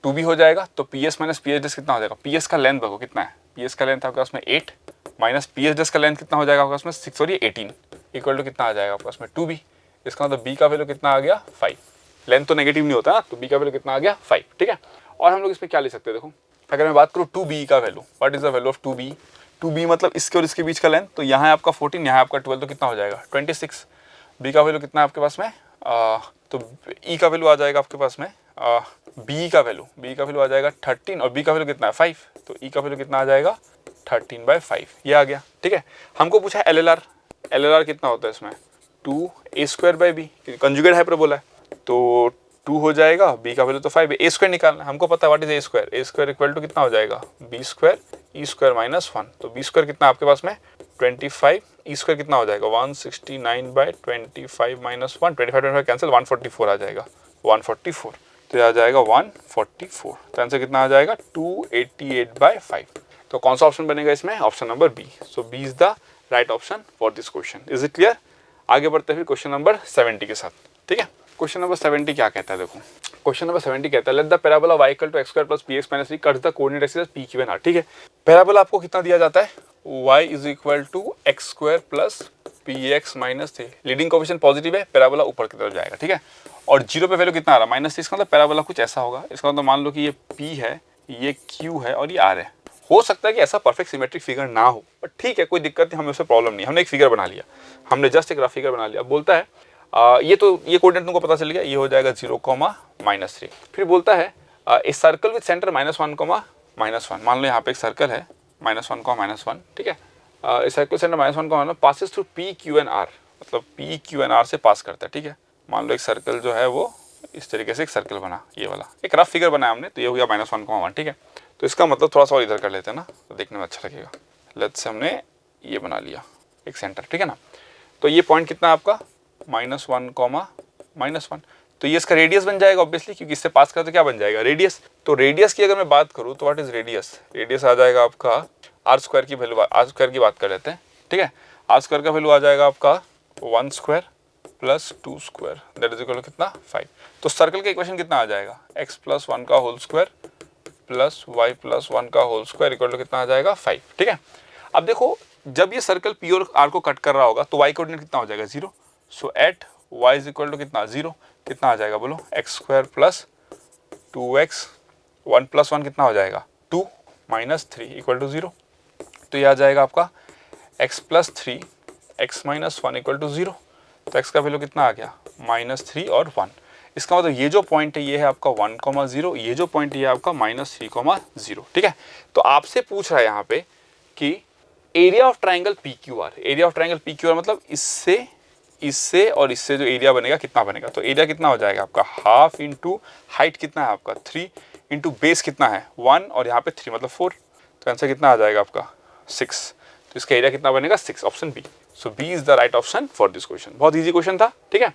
2b हो जाएगा। तो PS माइनस PS डैश कितना हो जाएगा, PS का लेंथ देखो कितना है, PS का लेंथ आपके पास में 8 माइनस PS डैश का लेंथ कितना हो जाएगा आपके पास में 6 और ये 18 इक्वल टू कितना आ जाएगा आपके पास में 2b। इसका मतलब b का वैल्यू कितना आ गया 5, लेंथ तो नेगेटिव नहीं होता ना, तो b का वैल्यू कितना आ गया 5, ठीक है। और हम लोग इस पर क्या ले सकते हैं, देखो अगर मैं बात करूँ 2b का value, what is the value of 2b, 2b मतलब इसके और इसके बीच का लेंथ, तो यहाँ है आपका 14, यहाँ है आपका 12, तो कितना हो जाएगा 26। b का वैल्यू कितना है आपके पास में, तो e का वैल्यू आ जाएगा आपके पास में b का वैल्यू आ जाएगा 13 और b का वैल्यू कितना है 5, तो e का वैल्यू कितना आ जाएगा 13/5, ये आ गया, ठीक है। हमको पूछा है LLR कितना होता है इसमें 2a²/b, कंजुगेट हाइपरबोला है, तो 2 हो जाएगा, b का वैल्यू तो 5 है, a² निकालना है हमको पता है, what is a² equal to कितना हो जाएगा b² e² माइनस 1, तो b² कितना आपके पास में 25, e² कितना हो जाएगा 169/25 माइनस 1, 25 कैंसिल, 144 आ जाएगा 144, तो आ जाएगा 144, तो आंसर कितना आ जाएगा 288/5। तो कौन सा ऑप्शन बनेगा इसमें, option number B. So B is the right option for this question. Is it clear. आगे बढ़ते हैं फिर क्वेश्चन नंबर 70 के साथ, ठीक है। क्वेश्चन नंबर 70 क्या कहता है, देखो क्वेश्चन नंबर 70 कहता है let the parabola y equal to x² plus px minus 3 cuts the coordinate axis p, q and r, ठीक है। पैराबोला आपको कितना दिया जाता है, y is equal to x² plus px minus 3, leading coefficient positive है, पैराबोला ऊपर की तरफ जाएगा, ठीक है। और 0 पे वैल्यू कितना आ रहा है -3, इसका मतलब पैराबोला कुछ ऐसा होगा। इसका मतलब मान लो कि ये p है, ये q है और ये r है। हो सकता है कि ऐसा परफेक्ट सिमेट्रिक फिगर ना हो, बट ठीक है कोई दिक्कत नहीं, हमें उससे प्रॉब्लम नहीं। हमने एक फिगर बना लिया, हमने जस्ट एक रफ फिगर बना लिया। बोलता है ये कोऑर्डिनेट तुमको पता चल गया, ये हो जाएगा 0,-3। फिर बोलता है ए सर्कल विद सेंटर -1,-1। मान लो यहाँ पे एक सर्कल है -1,-1, ठीक है। A circle centre -1,1 passes through p, q and r, मतलब p, q and r से पास करता है, ठीक है। मान लो एक सर्कल जो है वो इस तरीके से एक सर्कल बना, ये वाला एक रफ फिगर बनाया हमने, तो ये हो गया -1,1, ठीक है। तो इसका मतलब थोड़ा सा और इधर कर लेते हैं ना, तो देखने में अच्छा लगेगा। लेट्स से हमने ये बना लिया एक सेंटर, ठीक है ना। तो ये पॉइंट कितना है आपका -1,-1, तो ये इसका रेडियस बन जाएगा ऑब्वियसली, क्योंकि इससे पास करते तो क्या बन जाएगा रेडियस। तो रेडियस की अगर मैं बात करूँ तो व्हाट इज रेडियस आ जाएगा आपका r² की बात कर लेते हैं, ठीक है। r² का वैल्यू आ जाएगा आपका 1² plus 2 square that is equal to कितना 5। तो सर्कल का इक्वेशन कितना आ जाएगा x प्लस 1 का whole square plus y plus 1 का होल स्क्वायर इक्वल टू कितना आ जाएगा 5। ठीक है, अब देखो जब ये सर्कल P और R को कट कर रहा होगा तो y कोऑर्डिनेट कितना हो जाएगा 0। So at y is equal to कितना 0, कितना आ जाएगा बोलो x square plus 2x 1 plus 1 कितना हो जाएगा 2 माइनस 3 इक्वल टू 0। तो ये आ जाएगा आपका x plus 3 x minus 1 equal to 0। तो x का वैल्यू कितना आ गया -3 और 1। इसका मतलब ये जो पॉइंट है ये है आपका 1,0, ये जो पॉइंट है ये आपका -3,0। ठीक है, तो आपसे पूछ रहा है यहाँ पे कि area of triangle PQR, area of triangle PQR मतलब इससे और इससे जो एरिया बनेगा कितना बनेगा। तो एरिया कितना हो जाएगा आपका हाफ इंटू हाइट कितना है आपका 3 इंटू बेस कितना है 1 और यहाँ पे 3 मतलब 4। तो आंसर कितना आ जाएगा आपका 6। तो इसका एरिया कितना बनेगा 6, option B. So B is the right option for this question. बहुत ईजी क्वेश्चन था। ठीक है,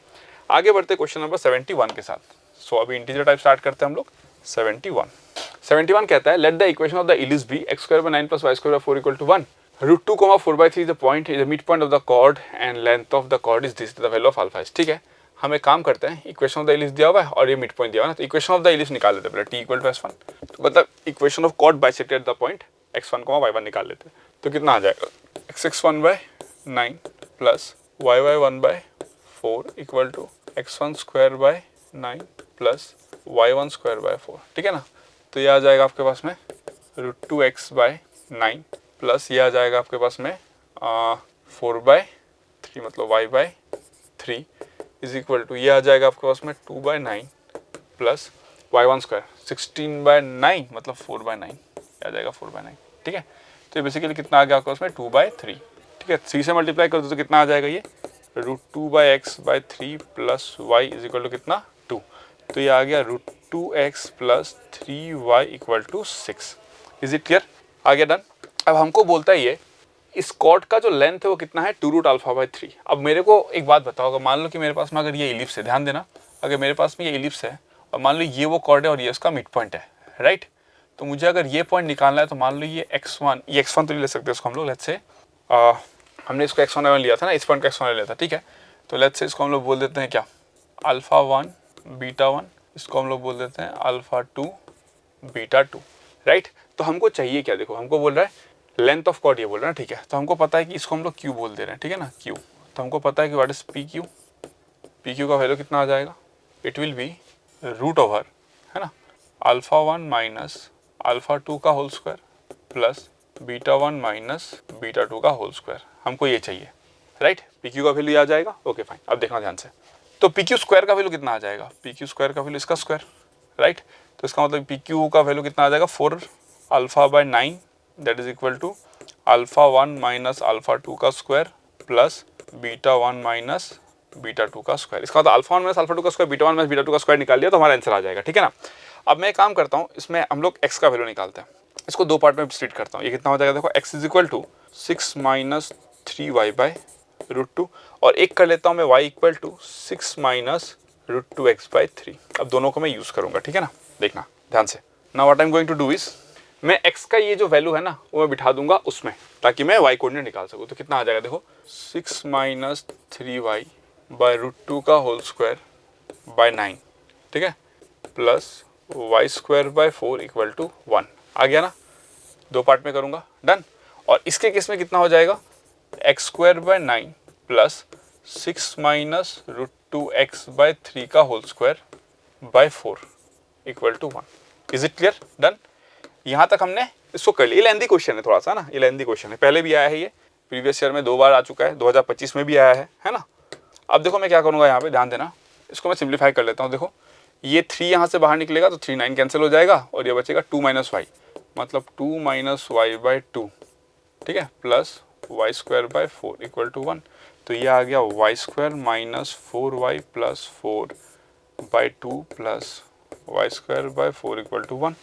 आगे बढ़ते क्वेश्चन नंबर 71 के साथ। सो अभी इंटीजर टाइप स्टार्ट करते हैं हम लोग। 71 कहता है let the equation of the ellipse be x square by 9 plus y square by 4 equal to 1। √2, 4/3 is the point, is the mid point of the chord and length of the chord is this, the value of alpha is. ठीक है, हम एक काम करते हैं, equation of the ellipse दिया हुआ है और ये मिड पॉइंट दिया हुआ है, तो इक्वेशन ऑफ द इलिप्स निकाल लेते हैं पहले, t इक्वल टू s1। तो मतलब equation of chord bisected the point x1, y1 निकाल लेते हैं। तो कितना आ जाएगा x1 by 9 plus y1 by 4 equal to x1 square by 9 plus y1 square by 4। ठीक है ना, तो ये आ जाएगा आपके पास में √2x बाय 9 प्लस ये आ जाएगा आपके पास में 4/3 मतलब y by 3 is equal to ये आ जाएगा आपके पास में 2/9 प्लस y1 स्क्वायर 16/9 मतलब 4/9 आ जाएगा 4/9। ठीक है, तो ये बेसिकली कितना आ गया आपके पास में 2/3। ठीक है, 3 से मल्टीप्लाई कर दो तो कितना आ जाएगा ये √2/x/3 plus y is equal to कितना 2। तो ये आ गया √2x plus 3y equal to 6। Is it clear? आ गया, डन। अब हमको बोलता है ये इस कॉर्ड का जो लेंथ है वो कितना है 2√α/3। अब मेरे को एक बात बताओ, अगर मान लो कि मेरे पास में अगर ये इलिप्स है, ध्यान देना, अगर मेरे पास में ये इलिप्स है और मान लो ये वो कॉर्ड है और ये उसका मिड पॉइंट है, राइट। तो मुझे अगर ये पॉइंट निकालना है तो मान लो ये x1, ये x1 तो नहीं ले सकते इसको हम लोग, लेट्स से हमने इसको x1 लिया था ना, इस पॉइंट का x1 लिया था। ठीक है, तो लेट्स से इसको हम लोग बोल देते हैं क्या α1 β1, इसको हम लोग बोल देते हैं α2 β2, राइट। तो हमको चाहिए क्या, देखो हमको बोल रहा है लेंथ ऑफ कॉर्ड, ये बोल रहा है। ठीक है, तो हमको पता है कि इसको हम लोग क्यू बोल दे रहे हैं। ठीक है ना, क्यू। तो हमको पता है कि व्हाट इज पी क्यू का वैल्यू कितना आ जाएगा, इट विल बी √, है ना, α1 माइनस α2 का होल स्क्वायर प्लस β1 माइनस β2 का होल स्क्वायर। हमको ये चाहिए, राइट। पी क्यू का वैल्यू आ जाएगा। ओके फाइन, अब देखना ध्यान से। तो पी क्यू स्क्वायर का वैल्यू कितना आ जाएगा, पी क्यू स्क्वायर का वैल्यू इसका स्क्वायर, राइट। तो इसका मतलब पी क्यू का वैल्यू कितना आ जाएगा 4α/9 that is equal to α1 minus α2 का स्क्वायर प्लस β1 माइनस β2 का स्क्वायर। इसका मतलब α1 माइनस α2 का स्क्वायर β1 माइनस β2 का स्क्वायर निकाल लिया तो हमारा आंसर आ जाएगा। ठीक है ना, अब मैं एक काम करता हूँ, इसमें हम लोग x का वैल्यू निकालते हैं, इसको दो पार्ट में स्प्लिट करता हूँ। ये कितना हो जाएगा, देखो x is equal to 6 minus 3y/√2 और एक कर लेता हूँ मैं y equal to 6 minus √2x/3। अब दोनों को मैं यूज़ करूँगा। ठीक है ना, देखना ध्यान से। Now what I am going to do is, मैं x का ये जो वैल्यू है ना वो मैं बिठा दूंगा उसमें, ताकि मैं y कोऑर्डिनेट निकाल सकूँ। तो कितना आ जाएगा, देखो 6 माइनस 3y/√2 का होल स्क्वायर बाय 9, ठीक है, plus y square by 4 equal to 1। आ गया ना, दो पार्ट में करूँगा, डन। और इसके केस में कितना हो जाएगा, x square by 9 plus 6 minus √2x/3 का whole square by 4 equal to 1। Is it clear, done. यहाँ तक हमने इसको कर लिया। ये लेंथी क्वेश्चन है थोड़ा सा ना, ये लेंथी क्वेश्चन है, पहले भी आया है, ये प्रीवियस ईयर में 2 बार आ चुका है, 2025 में भी आया है ना। अब देखो मैं क्या करूँगा, यहाँ पे ध्यान देना, इसको मैं सिंप्लीफाई कर लेता हूँ। देखो ये 3 यहाँ से बाहर निकलेगा तो 3 9 कैंसिल हो जाएगा और ये बचेगा 2 माइनस वाई, मतलब 2 माइनस y/2, ठीक है, plus y square by 4 equal to 1। तो ये आ गया y square minus 4y plus 4/2 plus y square by 4 equal to 1।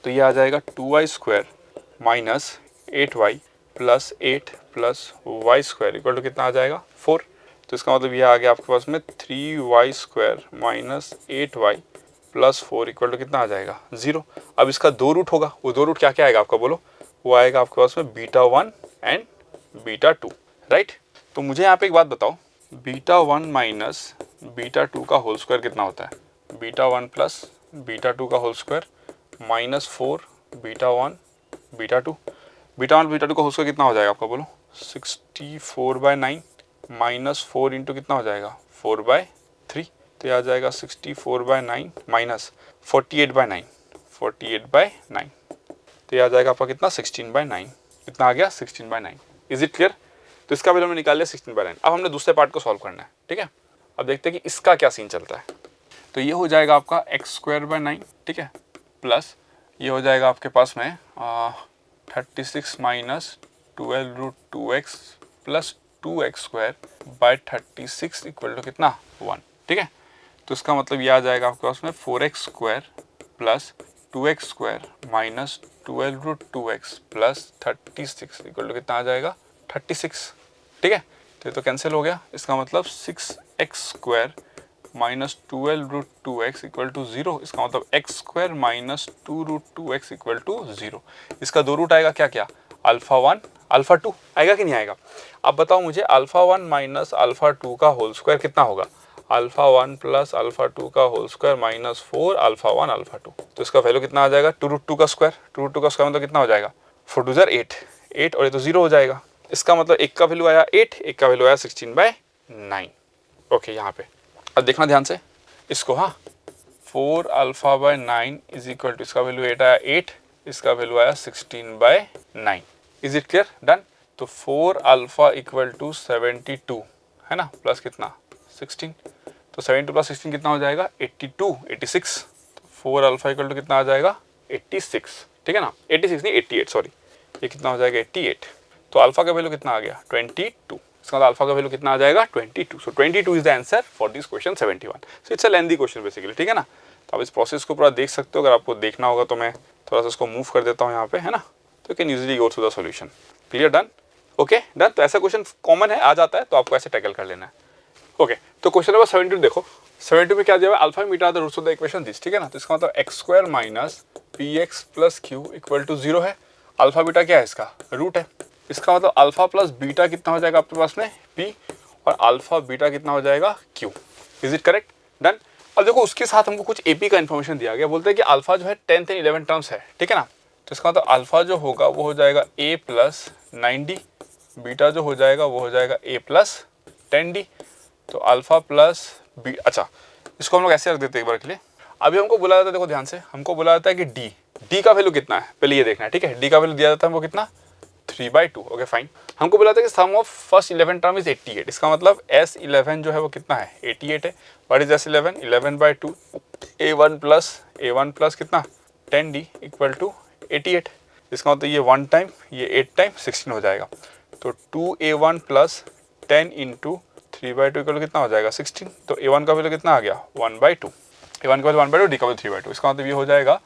तो ये आ जाएगा 2y square minus 8y plus 8 plus y square equal to कितना आ जाएगा 4। तो इसका मतलब ये आ गया आपके पास में 3y square minus 8y plus 4 equal to कितना आ जाएगा 0। अब इसका 2 रूट होगा, वो 2 रूट क्या क्या आएगा आपका, बोलो। वो आएगा आपके पास में β1 एंड β2, राइट। तो मुझे यहाँ पे एक बात बताओ, बीटा 1 माइनस बीटा 2 का होल स्क्वायर कितना होता है? बीटा 1 प्लस बीटा 2 का whole square minus 4 beta 1 beta 2। Beta 1 beta 2 का होल स्क्वायर कितना हो जाएगा आपका, बोलो? 64/9 माइनस 4 इंटू कितना हो जाएगा? 4/3। तो यह आ जाएगा 64/9 माइनस 48/9, 48/9। तो यह आ जाएगा आपका कितना? 16/9। कितना आ गया? 16/9। Is it clear? तो इसका वैल्यू हमने निकाल लिया 16/9। अब हमने दूसरे पार्ट को सॉल्व करना है, ठीक है। अब देखते हैं कि इसका क्या सीन चलता है। तो ये हो जाएगा आपका x²/9, ठीक है, प्लस ये हो जाएगा आपके पास में 36 minus 12√2x plus 2x²/36 equal to कितना? 1, ठीक है। तो इसका मतलब ये आ जाएगा आपके पास में 4x² plus 2x² minus 12√2x plus 36 equal to कितना आ जाएगा? 36, ठीक है। तो ये तो कैंसिल हो गया। इसका मतलब 6x² minus 12√2x equal to 0। इसका मतलब x² minus 2√2x equal to 0। इसका दो रूट आएगा क्या क्या? अल्फा 1 अल्फा 2 आएगा कि नहीं आएगा? अब बताओ मुझे, अल्फा 1 माइनस अल्फा 2 का होल स्क्वायर कितना होगा? अल्फा 1 प्लस अल्फा 2 का whole square minus 4 alpha 1 alpha 2। तो इसका वैल्यू कितना आ जाएगा? 2√2 का स्क्वायर। 2√2 का स्क्वायर मतलब कितना हो जाएगा? 4 2 8, 8 और ये तो 0 हो जाएगा। इसका मतलब एक का वैल्यू आया 8, एक का वैल्यू आया 16/9। ओके, यहाँ पे अब देखना ध्यान से इसको। हाँ, 4 अल्फा/9 इज इक्वल टू, इसका वैल्यू 8 आया 8, इसका वैल्यू आया 16/9। Is it clear? डन। तो 4 अल्फा इक्वल टू 72 है ना, प्लस कितना? 16। तो 72 प्लस 16 कितना हो जाएगा? 82, 86। तो 4 अल्फा इक्वल टू कितना आ जाएगा? 86, ठीक है ना। 86 नहीं 88, सॉरी। ये कितना हो जाएगा? 88। तो अल्फा का वैल्यू कितना आ गया? 22। इसका मतलब अल्फा का वैल्यू कितना आ जाएगा? 22। सो 22 is the answer for this question 71। So it's a lengthy question basically, ठीक है ना। तो आप इस प्रोसेस को पूरा देख सकते हो। अगर आपको देखना होगा तो मैं थोड़ा सा इसको मूव कर देता हूँ यहाँ पे, है ना। तो you can usually go through the solution. Clear? Done? Okay, done. तो ऐसा क्वेश्चन कॉमन है, आ जाता है, तो आपको ऐसे टैकल कर लेना है। ओके, तो क्वेश्चन नंबर 72 देखो। 72 में क्या दिया हुआ है? Alpha meta the roots of the equation this, ठीक है ना। तो इसका मतलब x² minus px plus q equal to 0 है। अल्फा बीटा क्या है? इसका रूट है। इसका मतलब अल्फा प्लस बीटा कितना हो जाएगा आपके पास में? p, और अल्फा बीटा कितना हो जाएगा? q। Is it correct? Done. अब देखो उसके साथ हमको कुछ AP का इन्फॉर्मेशन दिया गया। बोलते हैं कि अल्फा जो है 10th एंड 11 टर्म्स है, ठीक है ना। तो इसका मतलब अल्फा जो होगा वो हो जाएगा a प्लस 9d, बीटा जो हो जाएगा वो हो जाएगा a प्लस 10d। तो अल्फा प्लस बी, अच्छा इसको हम लोग ऐसे रख देते हैं एक बार के लिए। अभी हमको बोला जाता है, देखो ध्यान से, हमको बोला जाता है कि डी का वैल्यू कितना है, पहले ये देखना है, ठीक है। डी का वैल्यू दिया जाता है हमको कितना? 3/2। Okay fine. हमको बोला था कि सम ऑफ फर्स्ट 11 टर्म इज 88। इसका मतलब S11 जो है वो कितना है? 88 है। What is S11? 11/2 A1 plus कितना? 10D equal to 88। इसका मतलब ये 1 टाइम, ये 8 टाइम 16 हो जाएगा। तो 2A1 प्लस 10 इंटू 3/2 इक्वल कितना हो जाएगा? 16। तो A1 का वैल्यू कितना आ गया? 1/2। A1 का वैल्यू 1/2, D का वैल्यू 3/2। इसका मतलब ये हो जाएगा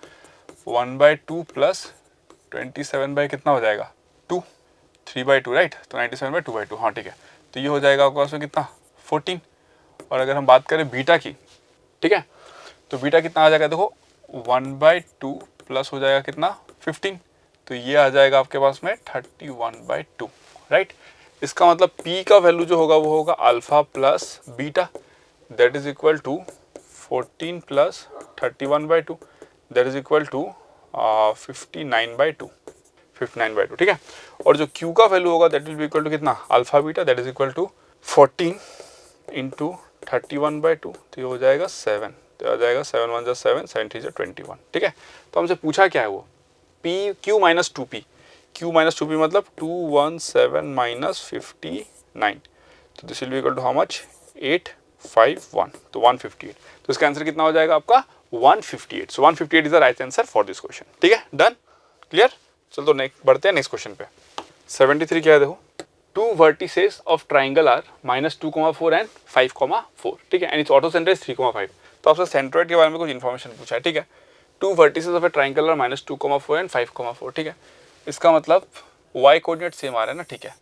1/2 प्लस 27 कितना हो जाएगा? 2, 3/2 राइट। तो 97/2/2, हाँ ठीक है। तो ये हो जाएगा आपके पास में कितना? 14। और अगर हम बात करें बीटा की, ठीक है, तो बीटा कितना आ जाएगा? देखो 1/2 प्लस हो जाएगा कितना? 15। तो ये आ जाएगा आपके पास में 31/2 राइट। इसका मतलब P का वैल्यू जो होगा वो होगा alpha plus beta, that is equal to 14 plus 31/2, that is equal to 59/2, 59/2, ठीक है। और जो Q का वैल्यू होगा that will be equal to कितना? Alpha beta, that is equal to 14 into 31/2। तो ये हो जाएगा 7। तो आ जाएगा 7 1 7, 7 3 21, ठीक है। तो हमसे पूछा क्या है वो? Q minus 2P। Q minus 2P मतलब 217 माइनस 59। तो this will be equal to how much? 851। तो 158। तो इसका आंसर कितना हो जाएगा आपका? 158। सो 158 is the right answer for this question, ठीक है। डन? क्लियर? चलो तो नेक्स्ट बढ़ते हैं नेक्स्ट क्वेश्चन पे। 73 क्या है देखो। 2 vertices of triangle are -2,4 and 5,4, ठीक है, and its orthocentre is 3,5। तो आपसे सेंट्रोइड के बारे में कुछ इन्फॉर्मेशन पूछा है, ठीक है। 2 vertices of a triangle are -2,4 and 5,4, ठीक है। इसका मतलब y कोऑर्डिनेट सेम आ रहा है ना, ठीक है।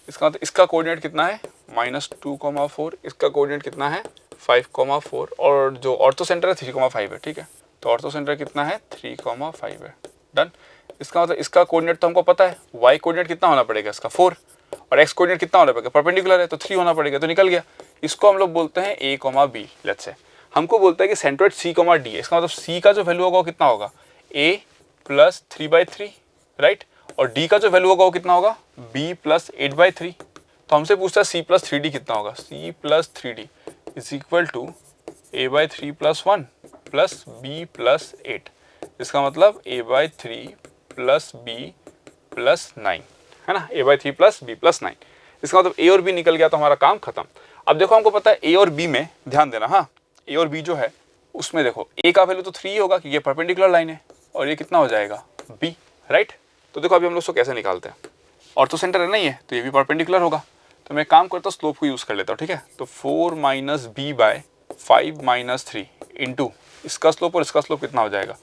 इसका मतलब इसका कोऑर्डिनेट कितना है? -2,4, इसका कोऑर्डिनेट कितना है? 5,4, और जो ऑर्थो सेंटर है 3,5 है, ठीक है। तो ऑर्थो सेंटर कितना है? 3,5 है। डन। इसका मतलब इसका कोऑर्डिनेट तो हमको पता है, y कोऑर्डिनेट कितना होना पड़ेगा इसका? 4, और x कोऑर्डिनेट कितना होना पड़ेगा? परपेंडिकुलर है तो 3 होना पड़ेगा। तो निकल गया इसको हम लोग बोलते हैं a comma B. Let's say हमको बोलता है कि सेंट्रोइड c कॉमा डी है, इसका मतलब c का जो वैल्यू होगा वो कितना होगा a प्लस 3/3, राइट, और d का जो वैल्यू होगा वो कितना होगा b प्लस 8/3। तो हमसे पूछता है c प्लस 3d कितना होगा, c plus 3d is equal to a/3 plus 1 plus b plus 8। इसका मतलब a/3 प्लस b प्लस 9 है ना, a/3 प्लस b प्लस 9। इसका मतलब a और b निकल गया तो हमारा काम खत्म। अब देखो हमको पता है a और b में, ध्यान देना, हाँ, a और b जो है उसमें देखो a का वैल्यू तो 3 होगा क्योंकि ये परपेंडिकुलर लाइन है, और ये कितना हो जाएगा b, राइट। तो देखो अभी हम लोग उसको कैसे निकालते हैं, और तो सेंटर है नहीं है तो ये भी परपेंडिकुलर होगा। तो मैं काम करता हूँ स्लोप को यूज़ कर लेता हूँ, ठीक है। तो 4 minus B by 5 minus 3 into इसका स्लोप, और इसका स्लोप कितना हो जाएगा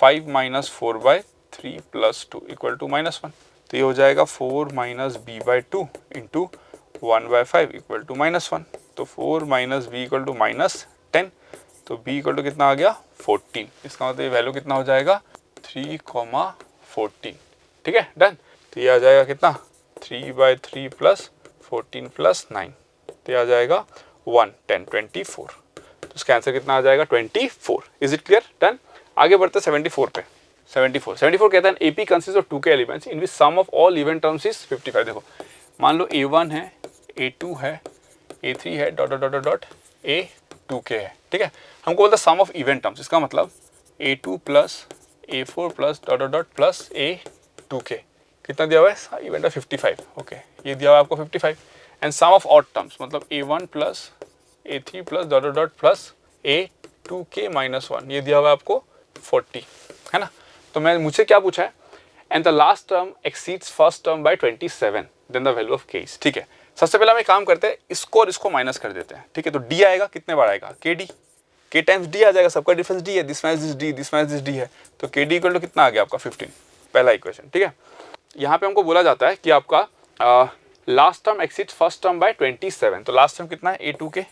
5 minus 4 by 3 plus 2 equal to -1। तो ये हो जाएगा 4 minus B by 2 into 1 by 5 equal to -1। तो 4 माइनस बी इक्वल टू -10, तो b इक्वल टू कितना आ गया 14। इसका मतलब ये वैल्यू कितना हो जाएगा 3,14, ठीक है, डन। तो ये आ जाएगा कितना 3/3 प्लस 14 प्लस 9, तो ये आ जाएगा 1 10 24। तो इसका आंसर कितना आ जाएगा 24। Is it clear, done. आगे बढ़ते 74 पे। 74 कहता है AP consist of 2k elements in which sum of all even terms is 55। देखो मान लो A1 है, A2 है, A3 है, dot dot dot dot A2k है, ठीक है। हमको बोलता है सम ऑफ इवन टर्म्स, इसका मतलब A2 plus A4 plus dot dot dot plus A2k कितना दिया हुआ है इवेंट है 55, ओके, ये दिया हुआ है आपको 55। And sum of odd terms मतलब A1 plus A3 plus dot dot dot plus A2k minus 1, ये दिया हुआ है आपको 40, है ना। तो मुझसे क्या पूछा है, and the last term exceeds first term by 27 then the value of k is, ठीक है। सबसे पहले हम एक काम करते हैं, इसको और इसको माइनस कर देते हैं, ठीक है। तो d आएगा, कितने बार आएगा kd, k टाइम्स d आ जाएगा, सबका डिफरेंस d है, this minus this d, this minus this d है, तो kd इक्वल टू कितना आ गया आपका 15, पहला इक्वेशन, ठीक है। यहाँ पे हमको बोला जाता है कि आपका last term exceeds first term by 27, तो लास्ट टर्म कितना है A2k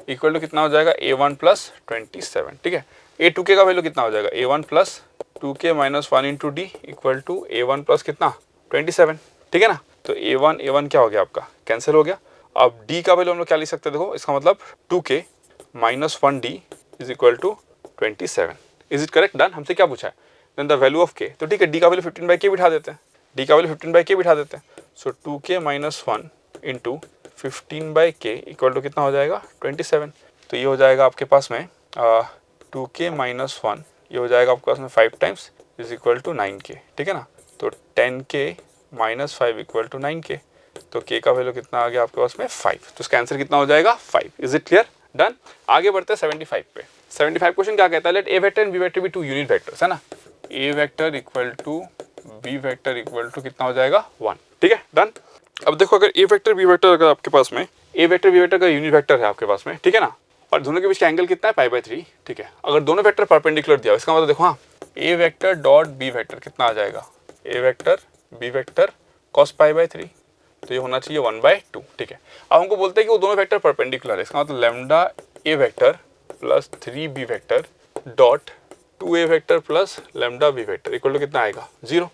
इक्वल टू कितना हो जाएगा A1 प्लस 27, ठीक है। A2k का वैल्यू कितना हो जाएगा A1 plus 2k minus 1 into d equal to A1 plus कितना 27, ठीक है ना। तो A1 क्या हो गया आपका कैंसिल हो गया। अब d का वैल्यू हम लोग क्या लिख सकते हैं, देखो इसका मतलब 2k minus 1d is equal to 27। Is it correct, done. हमसे क्या पूछा है, then the value of k, तो ठीक है d का वैल्यू 15/k बिठा देते हैं, d का वैल्यू 15/k बिठा देते हैं। So 2k minus 1 into 15/k equal to कितना हो जाएगा 27। तो ये हो जाएगा आपके पास में 2k माइनस 1, ये हो जाएगा आपके पास में 5 times is equal to 9k, ठीक है ना। तो 10k minus 5 equal to 9k, तो k का वैल्यू कितना आ गया आपके पास में 5। तो इसका आंसर कितना हो जाएगा 5। Is it clear, done. आगे बढ़ते हैं 75 पे। 75 क्वेश्चन क्या कहता है, let a vector and b vector be 2 unit vectors, है ना। a vector equal to b vector equal to कितना हो जाएगा 1, ठीक है, डन। अब देखो अगर a वेक्टर b वेक्टर अगर आपके पास में a वेक्टर b वेक्टर का यूनिट वेक्टर है आपके पास में, ठीक है ना, और दोनों के बीच का एंगल कितना है π/3, ठीक है। अगर दोनों वेक्टर परपेंडिकुलर दिया, इसका मतलब देखो हाँ a vector dot b vector कितना आ जाएगा a vector b vector cos π/3, तो ये होना चाहिए 1/2, ठीक है। अब हमको बोलते हैं कि वो दोनों वेक्टर परपेंडिकुलर है, इसका मतलब lambda a vector plus 3b vector dot 2a vector plus lambda b vector equal to कितना आएगा 0।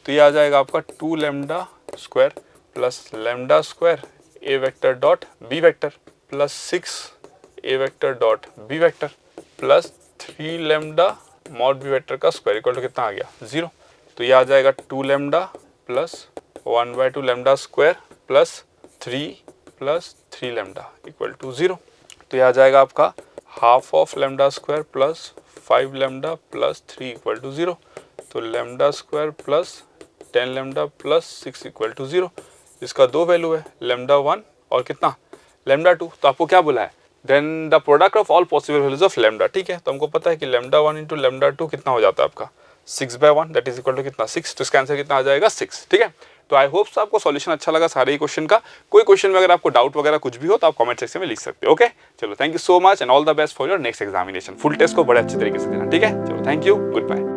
तो ये आ जाएगा आपका 2 lambda square plus lambda square a vector dot b vector plus 6 a vector dot b vector plus 3 lambda mod b vector का square equal to कितना आ गया 0। तो ये आ जाएगा 2 lambda plus 1/2 lambda square plus 3 lambda equal to 0। तो ये आ जाएगा आपका half of lambda square plus 5 lambda plus 3 equal to 0। तो lambda square plus 10 lambda plus 6 equal to 0। इसका दो वैल्यू है लैम्डा 1 और कितना लैम्डा 2। तो आपको क्या बोला है, then the product of all possible values of lambda, ठीक है। तो हमको पता है कि लैम्डा 1 इंटू लैम्डा 2 कितना हो जाता है आपका 6/1, दैट इज इक्वल टू कितना 6। तो इसका आंसर कितना आ जाएगा 6, ठीक है। तो आई होप आपको सॉल्यूशन अच्छा लगा सारे ही क्वेश्चन का। कोई क्वेश्चन में अगर आपको डाउट वगैरह कुछ भी हो तो आप कमेंट सेक्शन में लिख सकते हो, ओके। चलो thank you so much and all the best for your next examination. Full test को बड़े अच्छे तरीके से देना, ठीक है। चलो थैंक यू, गुड बाय।